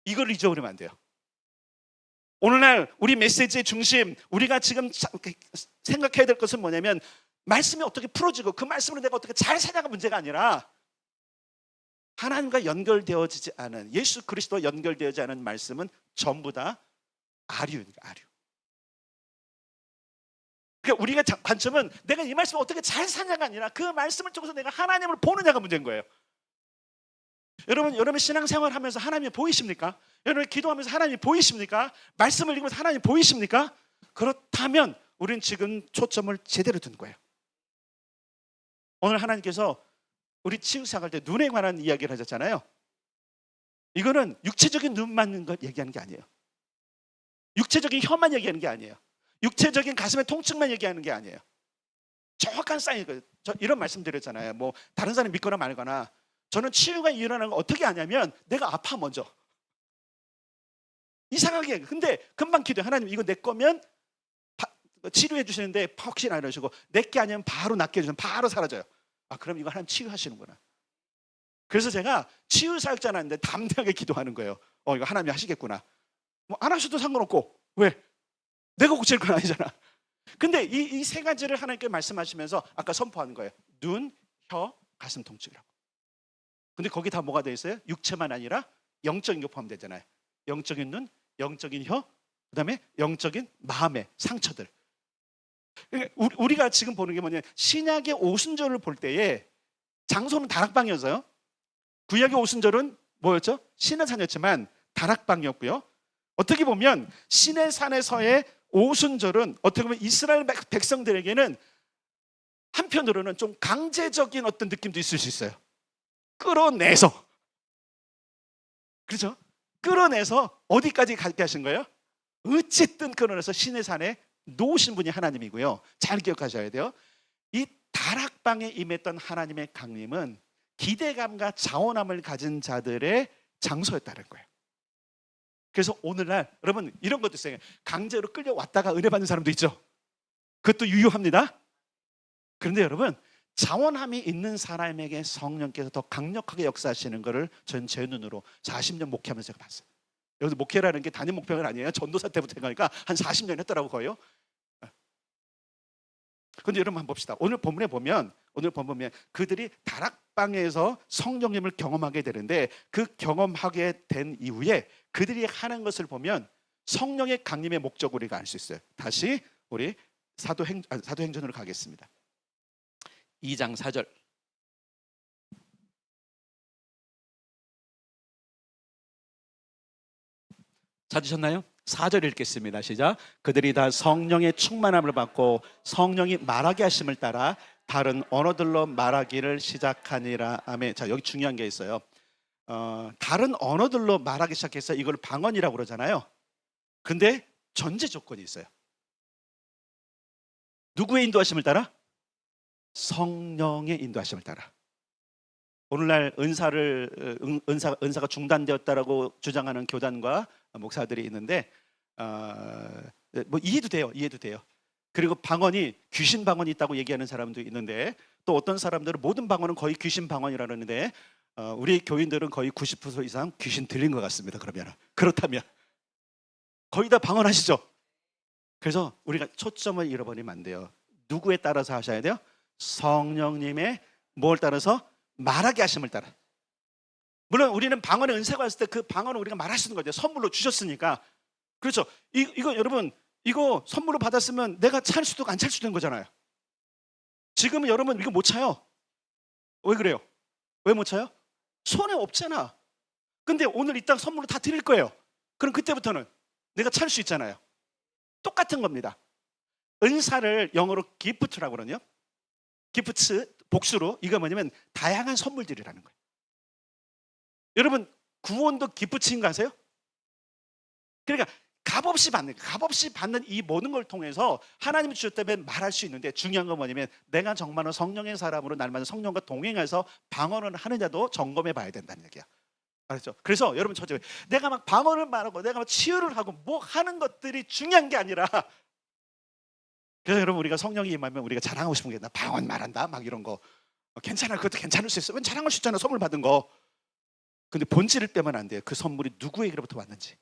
이걸 잊어버리면 안 돼요. 오늘날 우리 메시지의 중심, 우리가 지금 생각해야 될 것은 뭐냐면, 말씀이 어떻게 풀어지고 그 말씀으로 내가 어떻게 잘 살아가 문제가 아니라, 하나님과 연결되어지지 않은, 예수 그리스도와 연결되어지지 않은 말씀은 전부 다 아류입니다, 아류. 그러니까 우리가 관점은 내가 이 말씀을 어떻게 잘 사냐가 아니라 그 말씀을 통해서 내가 하나님을 보느냐가 문제인 거예요. 여러분 신앙생활 하면서 하나님이 보이십니까? 여러분 기도하면서 하나님이 보이십니까? 말씀을 읽으면서 하나님이 보이십니까? 그렇다면 우리는 지금 초점을 제대로 둔 거예요. 오늘 하나님께서 우리 치유 시작할 때 눈에 관한 이야기를 하셨잖아요. 이거는 육체적인 눈 맞는 것 얘기하는 게 아니에요. 육체적인 혀만 얘기하는 게 아니에요. 육체적인 가슴의 통증만 얘기하는 게 아니에요. 정확한 사인이거든요. 저 이런 말씀 드렸잖아요. 뭐 다른 사람이 믿거나 말거나. 저는 치유가 일어나는 거 어떻게 아냐면 내가 아파 먼저. 이상하게. 근데 금방 기도해. 하나님 이거 내 거면 치료해 주시는데 혹시나 이러시고 내 게 아니면 바로 낫게 해주시면 바로 사라져요. 아 그럼 이거 하나님 치유하시는구나. 그래서 제가 치유 사역자는 아닌데 담대하게 기도하는 거예요. 이거 하나님이 하시겠구나. 뭐 안 하셔도 상관없고. 왜? 내가 고칠 건 아니잖아. 근데 이 세 가지를 하나님께 말씀하시면서 아까 선포하는 거예요. 눈, 혀, 가슴 통증이라고. 근데 거기 다 뭐가 돼 있어요? 육체만 아니라 영적인 게 포함되잖아요. 영적인 눈, 영적인 혀, 그다음에 영적인 마음의 상처들. 우리가 지금 보는 게 뭐냐면 신약의 오순절을 볼 때에 장소는 다락방이었어요. 구약의 오순절은 뭐였죠? 신의 산이었지만 다락방이었고요. 어떻게 보면 신의 산에서의 오순절은 어떻게 보면 이스라엘 백성들에게는 한편으로는 좀 강제적인 어떤 느낌도 있을 수 있어요. 끌어내서. 그렇죠? 끌어내서 어디까지 가게 하신 거예요? 어쨌든 끌어내서 신의 산에 놓으신 분이 하나님이고요. 잘 기억하셔야 돼요. 이 다락방에 임했던 하나님의 강림은 기대감과 자원함을 가진 자들의 장소였다는 거예요. 그래서 오늘날 여러분 이런 것도 있어요. 강제로 끌려왔다가 은혜 받는 사람도 있죠. 그것도 유효합니다. 그런데 여러분 자원함이 있는 사람에게 성령께서 더 강력하게 역사하시는 것을 전 제 눈으로 40년 목회하면서 제가 봤어요. 여기서 목회라는 게 단임 목표가 아니에요. 전도사 때부터 해가니까 한 40년 했더라고 거예요. 그런데 여러분 한번 봅시다. 오늘 본문에 보면 그들이 다락방에서 성령님을 경험하게 되는데 그 경험하게 된 이후에 그들이 하는 것을 보면 성령의 강림의 목적을 우리가 알 수 있어요. 다시 우리 사도행전으로 가겠습니다. 2장 4절. 찾으셨나요? 4절 읽겠습니다. 시작. 그들이 다 성령의 충만함을 받고 성령이 말하게 하심을 따라 다른 언어들로 말하기를 시작하니라. 아멘. 자, 여기 중요한 게 있어요. 다른 언어들로 말하기 시작해서 이걸 방언이라고 그러잖아요. 근데 전제 조건이 있어요. 누구의 인도하심을 따라? 성령의 인도하심을 따라. 오늘날 은사가 중단되었다라고 주장하는 교단과 목사들이 있는데 뭐 이해도 돼요. 그리고 방언이 귀신 방언이 있다고 얘기하는 사람도 있는데 또 어떤 사람들은 모든 방언은 거의 귀신 방언이라 그러는데 우리 교인들은 거의 90% 이상 귀신 들린 것 같습니다. 그렇다면 거의 다 방언하시죠. 그래서 우리가 초점을 잃어버리면 안 돼요. 누구에 따라서 하셔야 돼요? 성령님의 뭘 따라서? 말하게 하심을 따라. 물론 우리는 방언의 은사가 왔을 때 그 방언을 우리가 말할 수 있는 거죠. 선물로 주셨으니까. 그렇죠. 이거 여러분 이거 선물로 받았으면 내가 찰 수도 안 찰 수도 있는 거잖아요. 지금은 여러분 이거 못 차요. 왜 그래요? 왜 못 차요? 손에 없잖아. 근데 오늘 이 땅 선물로 다 드릴 거예요. 그럼 그때부터는 내가 찰 수 있잖아요. 똑같은 겁니다. 은사를 영어로 기프트라고 그러거든요. 기프트 복수로 이거 뭐냐면 다양한 선물들이라는 거예요. 여러분 구원도 기프트인 거 아세요? 그러니까 값없이 받는 이 모든 걸 통해서 하나님이 주셨다면 말할 수 있는데 중요한 건 뭐냐면 내가 정말로 성령의 사람으로 날마다 성령과 동행해서 방언을 하느냐도 점검해 봐야 된다는 얘기야. 알았죠? 그래서 여러분 저죠. 내가 막 방언을 말하고 내가 막 치유를 하고 뭐 하는 것들이 중요한 게 아니라 그래서 여러분 우리가 성령이 임하면 우리가 자랑하고 싶은 게 나 방언 말한다 막 이런 거 괜찮아. 그것도 괜찮을 수 있어. 왜 자랑할 수 있잖아. 선물 받은 거. 근데 본질을 빼면 안 돼요. 그 선물이 누구에게로부터 왔는지.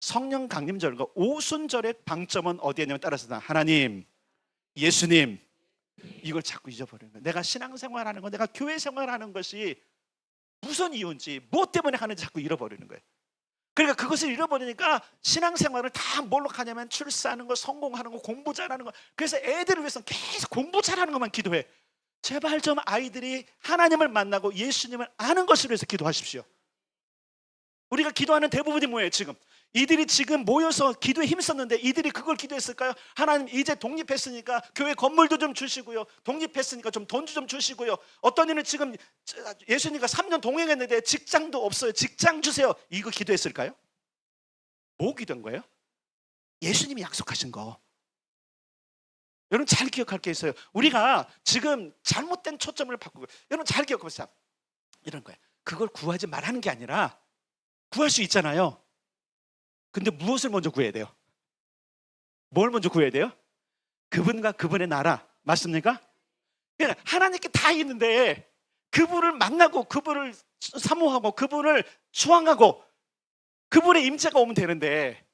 성령 강림절과 오순절의 방점은 어디에냐면 따라서 하나님, 예수님 이걸 자꾸 잊어버리는 거예요. 내가 신앙생활하는 거, 내가 교회 생활하는 것이 무슨 이유인지, 무엇 때문에 하는지 자꾸 잃어버리는 거예요. 그러니까 그것을 잃어버리니까 신앙생활을 다 뭘로 하냐면 출세하는 거, 성공하는 거, 공부 잘하는 거. 그래서 애들을 위해서 계속 공부 잘하는 것만 기도해. 제발 좀 아이들이 하나님을 만나고 예수님을 아는 것을 위해서 기도하십시오. 우리가 기도하는 대부분이 뭐예요 지금? 이들이 지금 모여서 기도에 힘썼는데 이들이 그걸 기도했을까요? 하나님 이제 독립했으니까 교회 건물도 좀 주시고요. 독립했으니까 좀 돈도 좀 주시고요. 어떤 이는 지금 예수님과 3년 동행했는데 직장도 없어요. 직장 주세요. 이거 기도했을까요? 뭐 기도한 거예요? 예수님이 약속하신 거. 여러분 잘 기억할 게 있어요. 우리가 지금 잘못된 초점을 바꾸고, 여러분 잘 기억해보세요. 이런 거예요. 그걸 구하지 말라는 게 아니라 구할 수 있잖아요. 근데 무엇을 먼저 구해야 돼요? 뭘 먼저 구해야 돼요? 그분과 그분의 나라. 맞습니까? 그러니까 하나님께 다 있는데 그분을 만나고 그분을 사모하고 그분을 추앙하고 그분의 임재가 오면 되는데,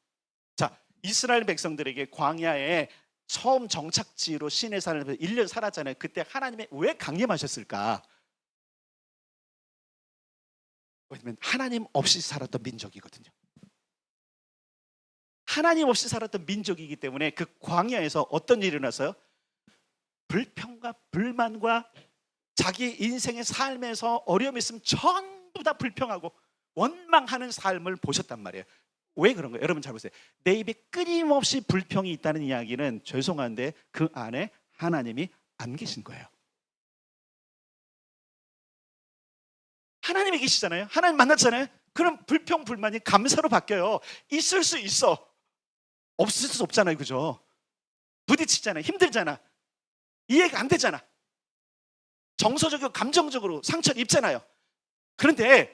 자, 이스라엘 백성들에게 광야에 처음 정착지로 시내 산을 1년 살았잖아요. 그때 하나님이 왜 강림하셨을까? 왜냐면 하나님 없이 살았던 민족이거든요. 하나님 없이 살았던 민족이기 때문에 그 광야에서 어떤 일이 일어났어요? 불평과 불만과 자기 인생의 삶에서 어려움이 있으면 전부 다 불평하고 원망하는 삶을 보셨단 말이에요. 왜 그런 거예요? 여러분 잘 보세요. 내 입에 끊임없이 불평이 있다는 이야기는 죄송한데 그 안에 하나님이 안 계신 거예요. 하나님이 계시잖아요. 하나님 만났잖아요. 그럼 불평 불만이 감사로 바뀌어요. 있을 수 있어. 없을 수 없잖아요. 그죠? 부딪히잖아요. 힘들잖아. 이해가 안 되잖아. 정서적이고 감정적으로 상처를 입잖아요. 그런데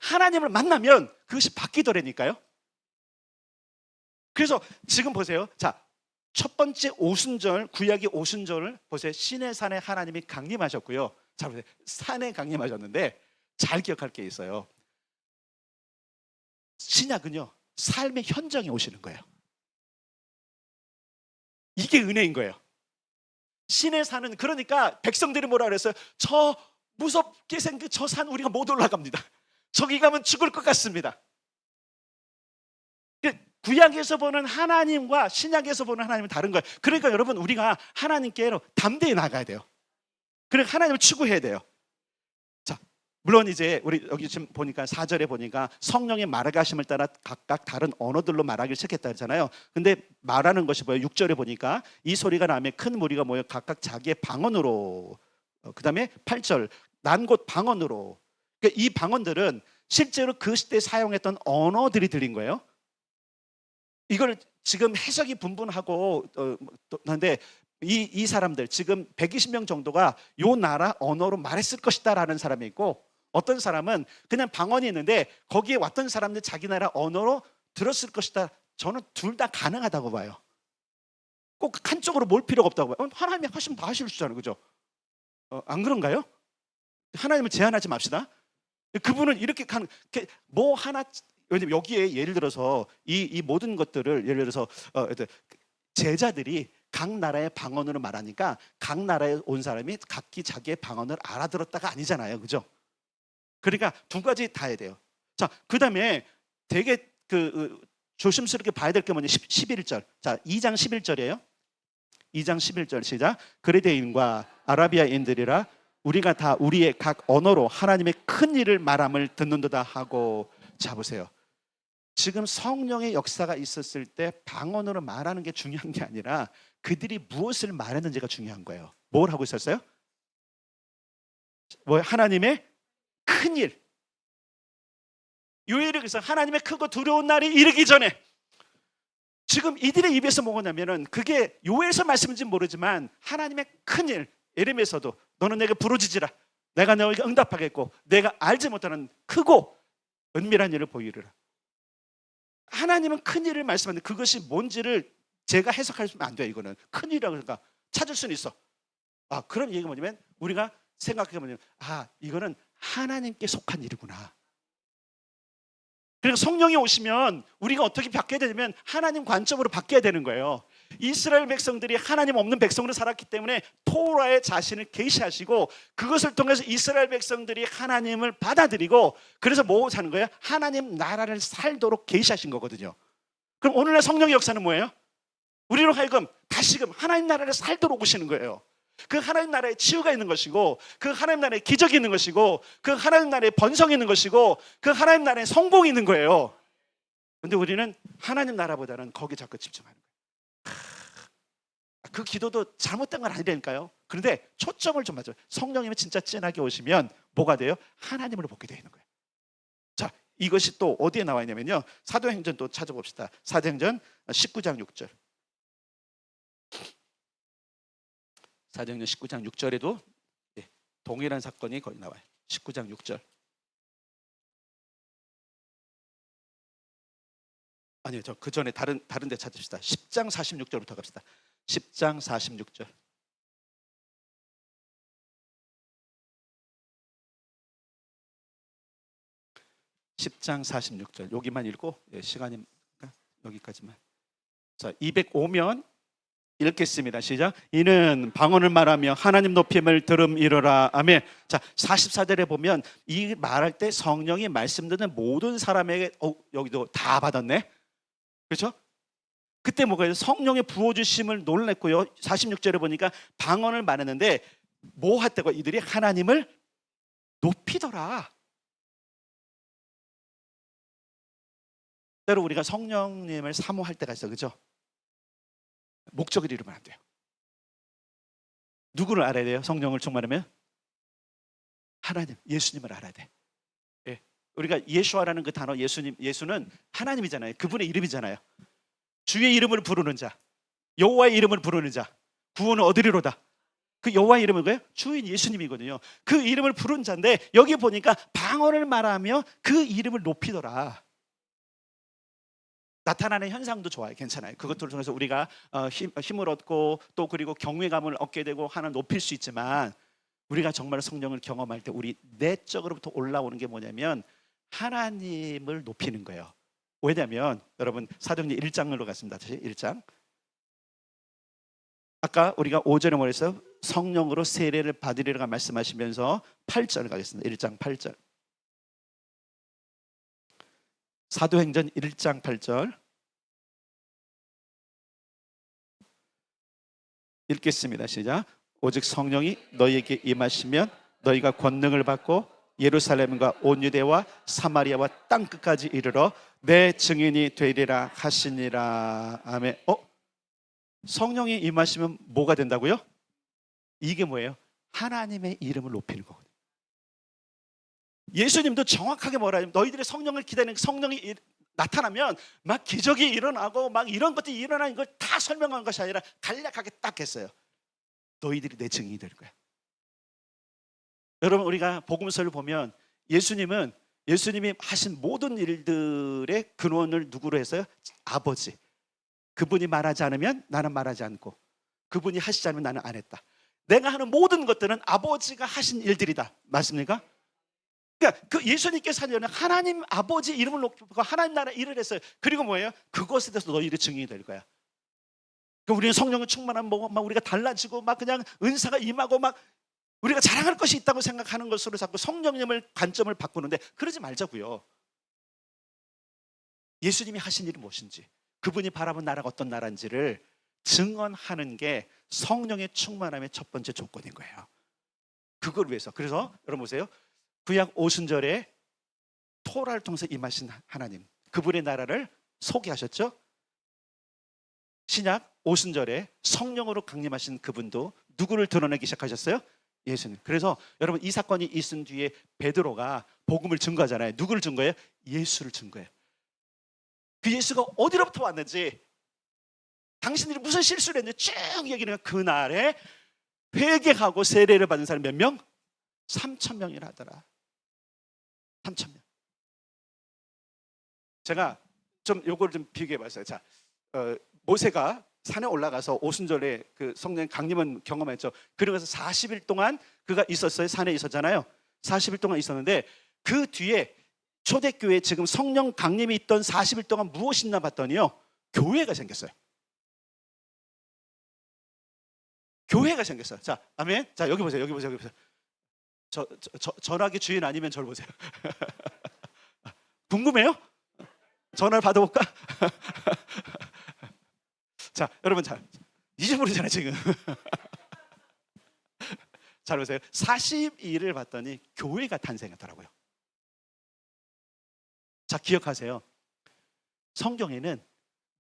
하나님을 만나면 그것이 바뀌더라니까요. 그래서 지금 보세요. 자, 첫 번째 오순절, 구약의 오순절을 보세요. 시내산에 하나님이 강림하셨고요. 자, 보세요. 산에 강림하셨는데 잘 기억할 게 있어요. 신약은요, 삶의 현장에 오시는 거예요. 이게 은혜인 거예요. 시내산은, 그러니까 백성들이 뭐라 그랬어요? 저 무섭게 생긴 저 산 우리가 못 올라갑니다. 저기 가면 죽을 것 같습니다. 구약에서 보는 하나님과 신약에서 보는 하나님은 다른 거예요. 그러니까 여러분, 우리가 하나님께로 담대히 나가야 돼요. 그러니까 하나님을 추구해야 돼요. 자, 물론 이제 우리 여기 지금 보니까 4절에 보니까 성령의 말하심을 따라 각각 다른 언어들로 말하기 시작했다 했잖아요. 근데 말하는 것이 뭐예요? 6절에 보니까 이 소리가 나면 큰 무리가 모여 각각 자기의 방언으로, 그 다음에 8절 난 곳 방언으로. 그러니까 이 방언들은 실제로 그 시대에 사용했던 언어들이 들린 거예요. 이걸 지금 해석이 분분하고 하는데 이 사람들 지금 120명 정도가 요 나라 언어로 말했을 것이다 라는 사람이 있고, 어떤 사람은 그냥 방언이 있는데 거기에 왔던 사람들 자기 나라 언어로 들었을 것이다. 저는 둘 다 가능하다고 봐요. 꼭 한쪽으로 몰 필요가 없다고 봐요. 하나님이 하시면 다 하실 수 있잖아요. 그죠? 안 그런가요? 하나님을 제한하지 맙시다. 그분은 이렇게 가는 뭐 하나, 왜냐면 여기에 예를 들어서 이 모든 것들을 예를 들어서 제자들이 각 나라의 방언으로 말하니까 각 나라에 온 사람이 각기 자기의 방언을 알아들었다가 아니잖아요. 그죠? 그러니까 두 가지 다 해야 돼요. 자, 그 다음에 되게 조심스럽게 봐야 될 게 뭐냐, 11절. 자, 2장 11절이에요. 2장 11절 시작. 그레데인과 아라비아인들이라 우리가 다 우리의 각 언어로 하나님의 큰 일을 말함을 듣는도다 하고. 자, 보세요. 지금 성령의 역사가 있었을 때 방언으로 말하는 게 중요한 게 아니라 그들이 무엇을 말했는지가 중요한 거예요. 뭘 하고 있었어요? 뭐 하나님의 큰 일. 요일을, 그래서 하나님의 크고 두려운 날이 이르기 전에 지금 이들의 입에서 뭐냐면은 그게 요엘서 말씀인지 모르지만 하나님의 큰 일, 예레미야에서도 너는 내게 부르짖으라 내가 너에게 응답하겠고 내가 알지 못하는 크고 은밀한 일을 보이리라. 하나님은 큰 일을 말씀하는데 그것이 뭔지를 제가 해석하면 안 돼요. 이거는 큰 일이라고 그러니까 찾을 수는 있어. 그런 얘기가 뭐냐면 우리가 생각해보면 이거는 하나님께 속한 일이구나. 그러니까 성령이 오시면 우리가 어떻게 바뀌어야 되냐면 하나님 관점으로 바뀌어야 되는 거예요. 이스라엘 백성들이 하나님 없는 백성으로 살았기 때문에 토라에 자신을 계시하시고 그것을 통해서 이스라엘 백성들이 하나님을 받아들이고 그래서 뭐 사는 거예요? 하나님 나라를 살도록 계시하신 거거든요. 그럼 오늘날 성령의 역사는 뭐예요? 우리로 하여금 다시금 하나님 나라를 살도록 오시는 거예요. 그 하나님 나라에 치유가 있는 것이고 그 하나님 나라에 기적이 있는 것이고 그 하나님 나라에 번성이 있는 것이고 그 하나님 나라에 성공이 있는 거예요. 근데 우리는 하나님 나라보다는 거기 자꾸 집중하는 거예요. 그 기도도 잘못된 건 아니라니까요. 그런데 초점을 좀 맞춰요. 성령님이 진짜 진하게 오시면 뭐가 돼요? 하나님으로 보게 되는 거예요. 자, 이것이 또 어디에 나와 있냐면요, 사도행전 또 찾아봅시다. 사도행전 19장 6절. 사도행전 19장 6절에도 동일한 사건이 거기 나와요. 19장 6절. 아니요, 저 그 전에 다른 데 찾읍시다. 10장 46절부터 갑시다. 10장 46절. 10장 46절. 여기만 읽고, 시간이 여기까지만. 자, 205면 읽겠습니다. 시작. 이는 방언을 말하며 하나님 높임을 들음이로라. 아멘. 자, 44절에 보면 이 말할 때 성령이 말씀 듣는 모든 사람에게 여기도 다 받았네. 그렇죠? 그때 뭐가 성령의 부어주심을 놀랐고요. 46절에 보니까 방언을 말했는데 뭐 했다고? 이들이 하나님을 높이더라. 때로 우리가 성령님을 사모할 때가 있어, 그죠? 목적을 이루면 안 돼요. 누구를 알아야 돼요? 성령을 충만하면 하나님, 예수님을 알아야 돼. 예. 우리가 예수아라는 그 단어, 예수는 하나님이잖아요. 그분의 이름이잖아요. 주의 이름을 부르는 자, 여호와의 이름을 부르는 자, 구원을 얻으리로다. 그 여호와의 이름은 뭐예요? 주인 예수님이거든요. 그 이름을 부른 자인데 여기 보니까 방언을 말하며 그 이름을 높이더라. 나타나는 현상도 좋아요. 괜찮아요. 그것들을 통해서 우리가 힘을 얻고 또 그리고 경외감을 얻게 되고 하나 높일 수 있지만, 우리가 정말 성령을 경험할 때 우리 내적으로부터 올라오는 게 뭐냐면 하나님을 높이는 거예요. 왜냐하면 여러분 사도행전 1장으로 갔습니다. 다시 1장. 아까 우리가 5절에 뭐랬어요? 성령으로 세례를 받으리라 말씀하시면서 8절 가겠습니다. 1장 8절. 사도행전 1장 8절 읽겠습니다. 시작. 오직 성령이 너희에게 임하시면 너희가 권능을 받고 예루살렘과 온 유대와 사마리아와 땅끝까지 이르러 내 증인이 되리라 하시니라. 아멘. 성령이 임하시면 뭐가 된다고요? 이게 뭐예요? 하나님의 이름을 높이는 거거든요. 예수님도 정확하게 뭐라 하냐면 너희들의 성령을 기다리는 성령이 나타나면 막 기적이 일어나고 막 이런 것들이 일어나는 걸 다 설명한 것이 아니라 간략하게 딱 했어요. 너희들이 내 증인이 될 거야. 여러분 우리가 복음서를 보면 예수님이 하신 모든 일들의 근원을 누구로 했어요? 아버지. 그분이 말하지 않으면 나는 말하지 않고, 그분이 하시지 않으면 나는 안 했다. 내가 하는 모든 것들은 아버지가 하신 일들이다. 맞습니까? 그러니까 그 예수님께서 하는 일은 하나님 아버지 이름을 높이고 하나님 나라 일을 했어요. 그리고 뭐예요? 그것에 대해서 너희들이 증인이 될 거야. 그러니까 우리는 성령을 충만한 막 우리가 달라지고 막 그냥 은사가 임하고 막 우리가 자랑할 것이 있다고 생각하는 것으로 자꾸 성령님을 관점을 바꾸는데 그러지 말자고요. 예수님이 하신 일이 무엇인지, 그분이 바라본 나라가 어떤 나라인지를 증언하는 게 성령의 충만함의 첫 번째 조건인 거예요. 그걸 위해서. 그래서 여러분 보세요. 구약 오순절에 토라를 통해서 임하신 하나님, 그분의 나라를 소개하셨죠. 신약 오순절에 성령으로 강림하신 그분도 누구를 드러내기 시작하셨어요? 예수님. 그래서 여러분 이 사건이 있은 뒤에 베드로가 복음을 증거하잖아요. 누구를 증거해요? 예수를 증거해요. 그 예수가 어디로부터 왔는지, 당신들이 무슨 실수를 했는지 쭉 얘기하는 그날에 회개하고 세례를 받은 사람이 몇 명? 3,000명이나 하더라. 3,000명. 제가 좀 요걸 좀 비교해 봤어요. 자, 모세가 산에 올라가서 오순절에 그 성령 강림은 경험했죠. 그러면서 40일 동안 그가 있었어요. 산에 있었잖아요. 40일 동안 있었는데 그 뒤에 초대교회 지금 성령 강림이 있던 40일 동안 무엇이 있나 봤더니요, 교회가 생겼어요. 교회가 생겼어요. 자, 아멘. 자, 여기 보세요. 여기 보세요. 여기 보세요. 전화기 주인 아니면 저를 보세요. 궁금해요? 전화를 받아볼까? 자, 여러분 잘 잊어버리잖아요 지금. 잘 보세요. 42일을 봤더니 교회가 탄생했더라고요. 자, 기억하세요. 성경에는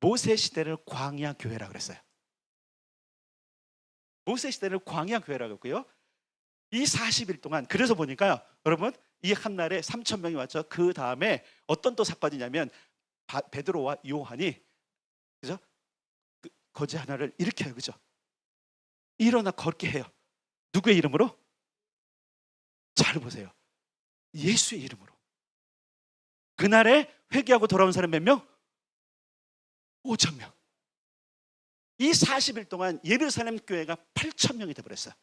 모세 시대를 광야 교회라고 그랬어요. 모세 시대를 광야 교회라고 했고요. 이 40일 동안, 그래서 보니까요, 여러분, 이 한 날에 3천 명이 왔죠. 그 다음에 어떤 또 사건이냐면 베드로와 요한이, 그죠? 거지 하나를 일으켜요, 그죠? 일어나 걷게 해요. 누구의 이름으로? 잘 보세요. 예수의 이름으로. 그날에 회개하고 돌아온 사람 몇 명? 5천 명. 이 40일 동안 예루살렘 교회가 8천 명이 되어버렸어요.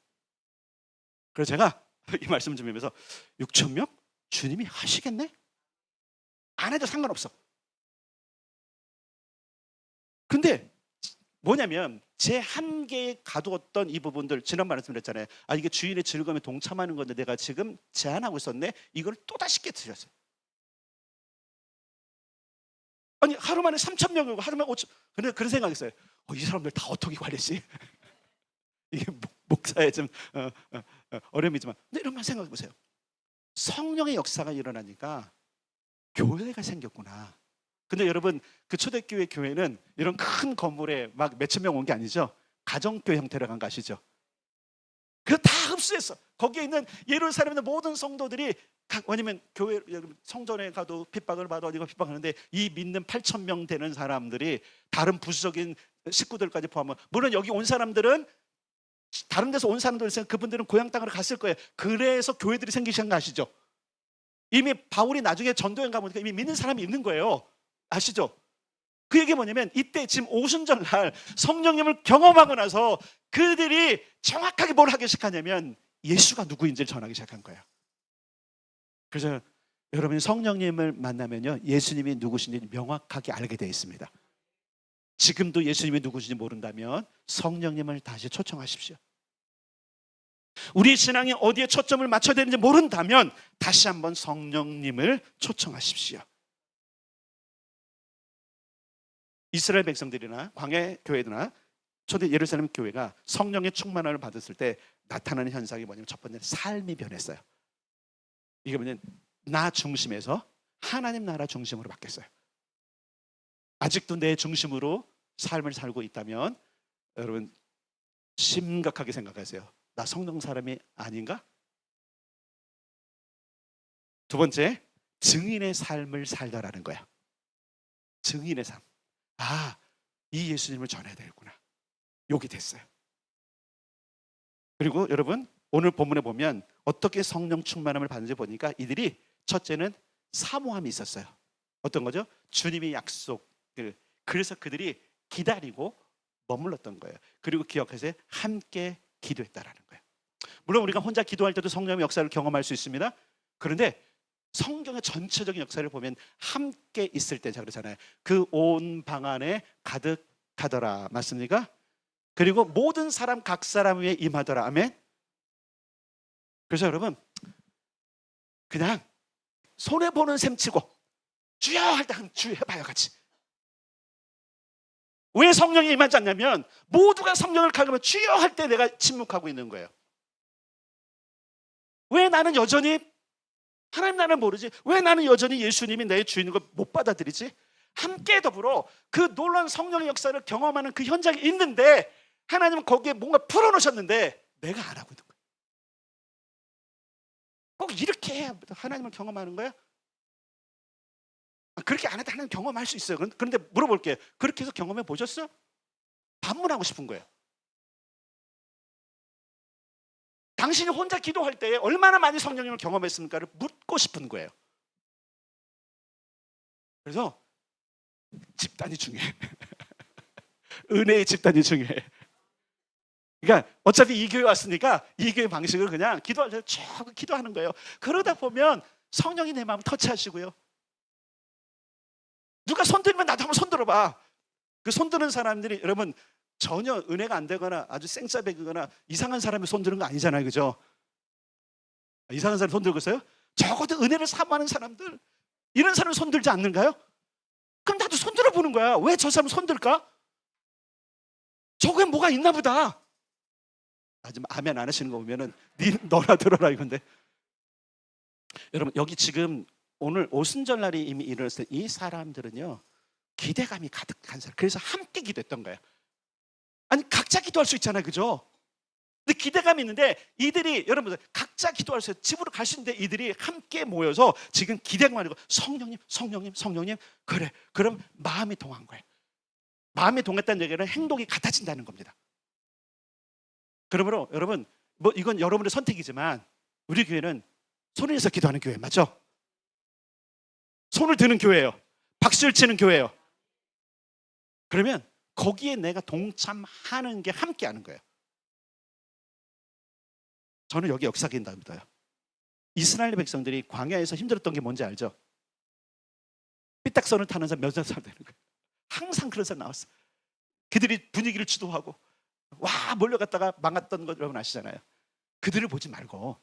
그래서 제가 이 말씀 좀 하면서 6천 명? 주님이 하시겠네? 안 해도 상관없어. 근데 뭐냐면 제 한계에 가두었던 이 부분들, 지난번에 말씀드렸잖아요. 아, 이게 주인의 즐거움에 동참하는 건데 내가 지금 제한하고 있었네. 이걸 또다시 깨트렸어요. 아니, 하루 만에 3천 명이고 하루 만에 5천. 근데 그런 생각했어요. 이 사람들 다 어떻게 관리했지? 이게 목사에 좀 어려움이지만, 근데 이런 생각해 보세요. 성령의 역사가 일어나니까 교회가 생겼구나. 근데 여러분, 그 초대교회 교회는 이런 큰 건물에 막 몇천 명 온 게 아니죠. 가정교회 형태로 간 거 아시죠? 그거 다 흡수했어. 거기에 있는 예루살렘의 모든 성도들이, 왜냐면 교회 성전에 가도 핍박을 받아, 어디가 핍박하는데 이 믿는 8천 명 되는 사람들이 다른 부수적인 식구들까지 포함하면, 물론 여기 온 사람들은 다른 데서 온 사람들 있으면 그분들은 고향 땅으로 갔을 거예요. 그래서 교회들이 생기신 거 아시죠? 이미 바울이 나중에 전도행 가보니까 이미 믿는 사람이 있는 거예요. 아시죠? 그 얘기 뭐냐면, 이때 지금 오순절 날 성령님을 경험하고 나서 그들이 정확하게 뭘 하기 시작하냐면 예수가 누구인지를 전하기 시작한 거예요. 그래서 여러분이 성령님을 만나면요, 예수님이 누구신지 명확하게 알게 되어 있습니다. 지금도 예수님이 누구신지 모른다면 성령님을 다시 초청하십시오. 우리 신앙이 어디에 초점을 맞춰야 되는지 모른다면 다시 한번 성령님을 초청하십시오. 이스라엘 백성들이나 광야 교회들이나 초대 예루살렘 교회가 성령의 충만함을 받았을 때 나타나는 현상이 뭐냐면, 첫 번째는 삶이 변했어요. 이게 뭐냐면 나 중심에서 하나님 나라 중심으로 바뀌었어요. 아직도 내 중심으로 삶을 살고 있다면 여러분 심각하게 생각하세요. 나 성령 사람이 아닌가? 두 번째, 증인의 삶을 살다라는 거야. 증인의 삶. 아, 이 예수님을 전해야 되겠구나. 여기 됐어요. 그리고 여러분, 오늘 본문에 보면 어떻게 성령 충만함을 받는지 보니까 이들이, 첫째는 사모함이 있었어요. 어떤 거죠? 주님의 약속을. 그래서 그들이 기다리고 머물렀던 거예요. 그리고 기억하세요. 함께 기도했다라는 거예요. 물론 우리가 혼자 기도할 때도 성령의 역사를 경험할 수 있습니다. 그런데 성경의 전체적인 역사를 보면 함께 있을 때, 자 그러잖아요. 그 온 방 안에 가득하더라. 맞습니까? 그리고 모든 사람 각 사람 위에 임하더라. 아멘. 그래서 여러분, 그냥 손해 보는 셈 치고 주여 할 때 한 주여 해봐요, 같이. 왜 성령이 임하지 않냐면, 모두가 성령을 가르면 주여 할 때 내가 침묵하고 있는 거예요. 왜 나는 여전히 하나님 나라를 모르지? 왜 나는 여전히 예수님이 내 주인인 걸 못 받아들이지? 함께 더불어 그 놀라운 성령의 역사를 경험하는 그 현장에 있는데, 하나님은 거기에 뭔가 풀어놓으셨는데 내가 안 하고 있는 거예요. 꼭 이렇게 해야 하나님을 경험하는 거야? 그렇게 안 해도 하나님 경험할 수 있어요. 그런데 물어볼게요. 그렇게 해서 경험해 보셨어요? 반문하고 싶은 거예요. 당신이 혼자 기도할 때 얼마나 많이 성령님을 경험했습니까를 묻고 싶은 거예요. 그래서 집단이 중요해. 은혜의 집단이 중요해. 그러니까 어차피 이 교회 왔으니까 이 교회 방식을 그냥 기도할 때 쭉 기도하는 거예요. 그러다 보면 성령이 내 마음을 터치하시고요. 누가 손들면 나도 한번 손들어봐. 그 손드는 사람들이 여러분 전혀 은혜가 안 되거나 아주 생짜배기거나 이상한 사람이 손드는 거 아니잖아요, 그죠? 이상한 사람이 손들고 있어요? 적어도 은혜를 사모하는 사람들, 이런 사람을 손들지 않는가요? 그럼 나도 손들어 보는 거야. 왜 저 사람 손들까? 저거에 뭐가 있나 보다. 지금 아멘 안 하시는 거 보면은 너나 들어라 이건데. 여러분, 여기 지금 오늘 오순절 날이 이미 일어났을 때 이 사람들은요, 기대감이 가득한 사람. 그래서 함께 기도했던 거예요. 아니 각자 기도할 수 있잖아요, 그죠? 근데 기대감이 있는데 이들이 여러분들 각자 기도할 수 있어요. 집으로 갈 수 있는데 이들이 함께 모여서 지금 기대감 아니고 성령님, 성령님, 성령님. 그래. 그럼 마음이 동한 거예요. 마음이 동했다는 얘기는 행동이 같아진다는 겁니다. 그러므로 여러분, 뭐 이건 여러분의 선택이지만 우리 교회는 손을 내서 기도하는 교회 맞죠? 손을 드는 교회예요. 박수를 치는 교회예요. 그러면 거기에 내가 동참하는 게 함께 하는 거예요. 저는 여기 역사가 있다 믿어요. 이스라엘 백성들이 광야에서 힘들었던 게 뭔지 알죠? 삐딱선을 타는 사람 몇몇 사람 되는 거예요. 항상 그런 사람 나왔어요. 그들이 분위기를 주도하고 와 몰려갔다가 망했던 거 여러분 아시잖아요. 그들을 보지 말고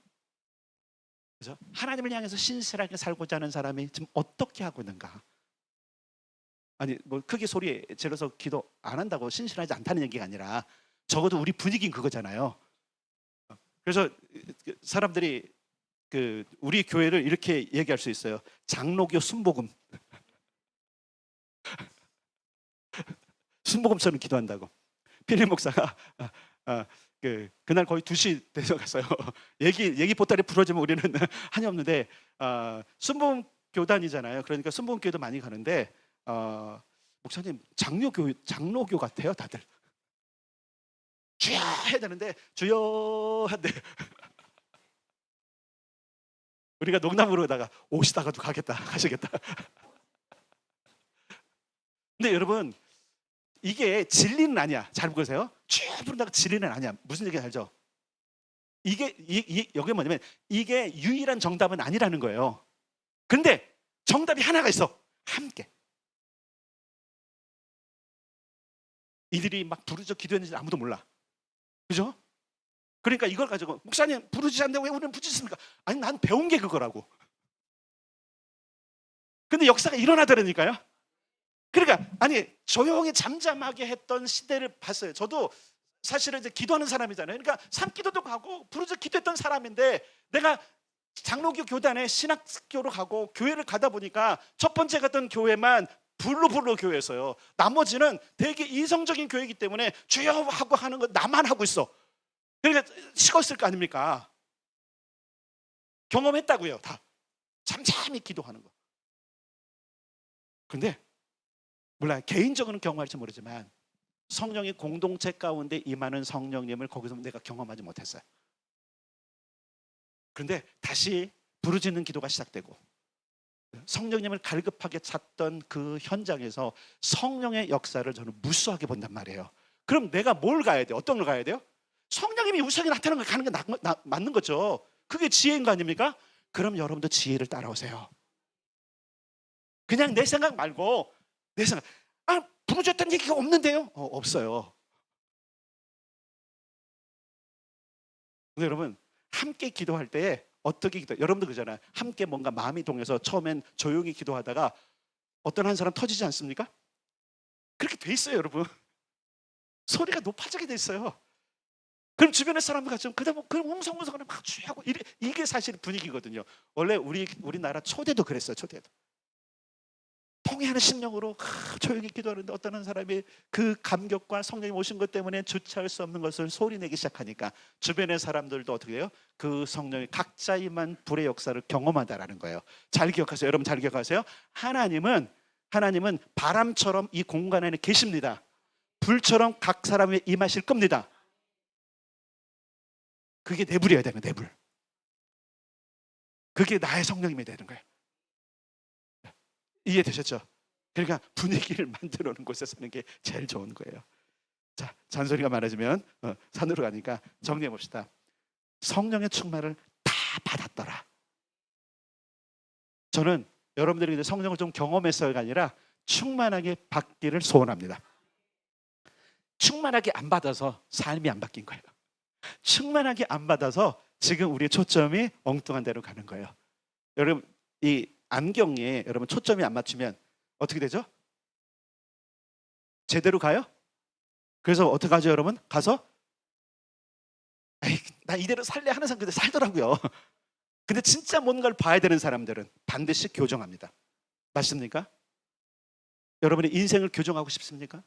그래서 하나님을 향해서 신실하게 살고자 하는 사람이 지금 어떻게 하고 있는가? 아니 뭐 크게 소리 질러서 기도 안 한다고 신실하지 않다는 얘기가 아니라 적어도 우리 분위기는 그거잖아요. 그래서 사람들이 우리 교회를 이렇게 얘기할 수 있어요. 장로교 순복음. 순복음처럼 기도한다고. 필립 목사가 그날 거의 2시 돼서 갔어요. 얘기 보따리 풀어주면 우리는 한이 없는데 순복음 교단이잖아요. 그러니까 순복음 교회도 많이 가는데 목사님 장로교 같아요 다들. 주여 해야 되는데 주여 한데 우리가 농담으로다가 오시다가도 가시겠다. 근데 여러분 이게 진리는 아니야. 잘 보세요. 쭉 부른다고 진리는 아니야. 무슨 얘기인지 알죠? 이게 여기 뭐냐면 이게 유일한 정답은 아니라는 거예요. 근데 정답이 하나가 있어. 함께. 이들이 막 부르짖어 기도했는지 아무도 몰라. 그죠? 그러니까 이걸 가지고 목사님 부르짖지 않는데 왜 우리는 부르짖습니까? 아니 난 배운 게 그거라고. 근데 역사가 일어나더라니까요. 그러니까 아니 조용히 잠잠하게 했던 시대를 봤어요. 저도 사실은 이제 기도하는 사람이잖아요. 그러니까 산기도도 가고 부르짖어 기도했던 사람인데 내가 장로교 교단에 신학교로 가고 교회를 가다 보니까 첫 번째 갔던 교회만 불로 교회였어요. 나머지는 되게 이성적인 교회이기 때문에 주여 하고 하는 거 나만 하고 있어. 그러니까 식었을 거 아닙니까? 경험했다고요. 다 잠잠히 기도하는 거. 근데 몰라요. 개인적으로는 경험할지 모르지만 성령이 공동체 가운데 임하는 성령님을 거기서 내가 경험하지 못했어요. 그런데 다시 부르짖는 기도가 시작되고 성령님을 갈급하게 찾던 그 현장에서 성령의 역사를 저는 무수하게 본단 말이에요. 그럼 내가 뭘 가야 돼요? 어떤 걸 가야 돼요? 성령님이 우수하게 나타나는 걸 가는 게 맞는 거죠. 그게 지혜인 거 아닙니까? 그럼 여러분도 지혜를 따라오세요. 그냥 내 생각 말고 내 생각 부르짖었다는 얘기가 없는데요? 없어요. 근데 여러분 함께 기도할 때 어떻게 기도? 여러분도 그러잖아요. 함께 뭔가 마음이 동해서 처음엔 조용히 기도하다가 어떤 한 사람 터지지 않습니까? 그렇게 돼 있어요, 여러분. 소리가 높아지게 돼 있어요. 그럼 주변의 사람들 같이 그럼 웅성웅성하면 막 취하고 이게 사실 분위기거든요. 원래 우리나라 초대도 그랬어요. 초대도 통회하는 심령으로 조용히 기도하는데 어떤 한 사람이 그 감격과 성령이 오신 것 때문에 주체할 수 없는 것을 소리내기 시작하니까 주변의 사람들도 어떻게 해요? 그 성령이 각자이만 불의 역사를 경험하다라는 거예요. 잘 기억하세요. 여러분 잘 기억하세요. 하나님은 바람처럼 이 공간 안에 계십니다. 불처럼 각 사람에 임하실 겁니다. 그게 내불이어야 되는 내불. 그게 나의 성령님이 되는 거예요. 이해되셨죠? 그러니까 분위기를 만들어 놓은 곳에 사는 게 제일 좋은 거예요. 자, 잔소리가 많아지면 산으로 가니까 정리해 봅시다. 성령의 충만을 다 받았더라. 저는 여러분들이 이제 성령을 좀 경험했어요가 아니라 충만하게 받기를 소원합니다. 충만하게 안 받아서 삶이 안 바뀐 거예요. 충만하게 안 받아서 지금 우리의 초점이 엉뚱한 데로 가는 거예요. 여러분 이 안경에 여러분 초점이 안 맞추면 어떻게 되죠? 제대로 가요? 그래서 어떻게 하죠 여러분? 가서 에이, 나 이대로 살래 하는 사람 근데 살더라고요. 근데 진짜 뭔가를 봐야 되는 사람들은 반드시 교정합니다. 맞습니까? 여러분의 인생을 교정하고 싶습니까?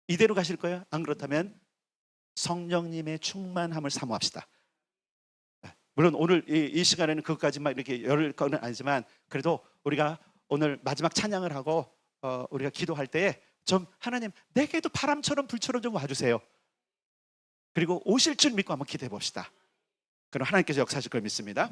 이대로 가실 거예요? 안 그렇다면 성령님의 충만함을 사모합시다. 물론 오늘 이 시간에는 그것까지만 이렇게 열을 거는 아니지만, 그래도 우리가 오늘 마지막 찬양을 하고 우리가 기도할 때에 좀 하나님, 내게도 바람처럼 불처럼 좀 와주세요. 그리고 오실 줄 믿고 한번 기도해 봅시다. 그럼 하나님께서 역사하실 걸 믿습니다.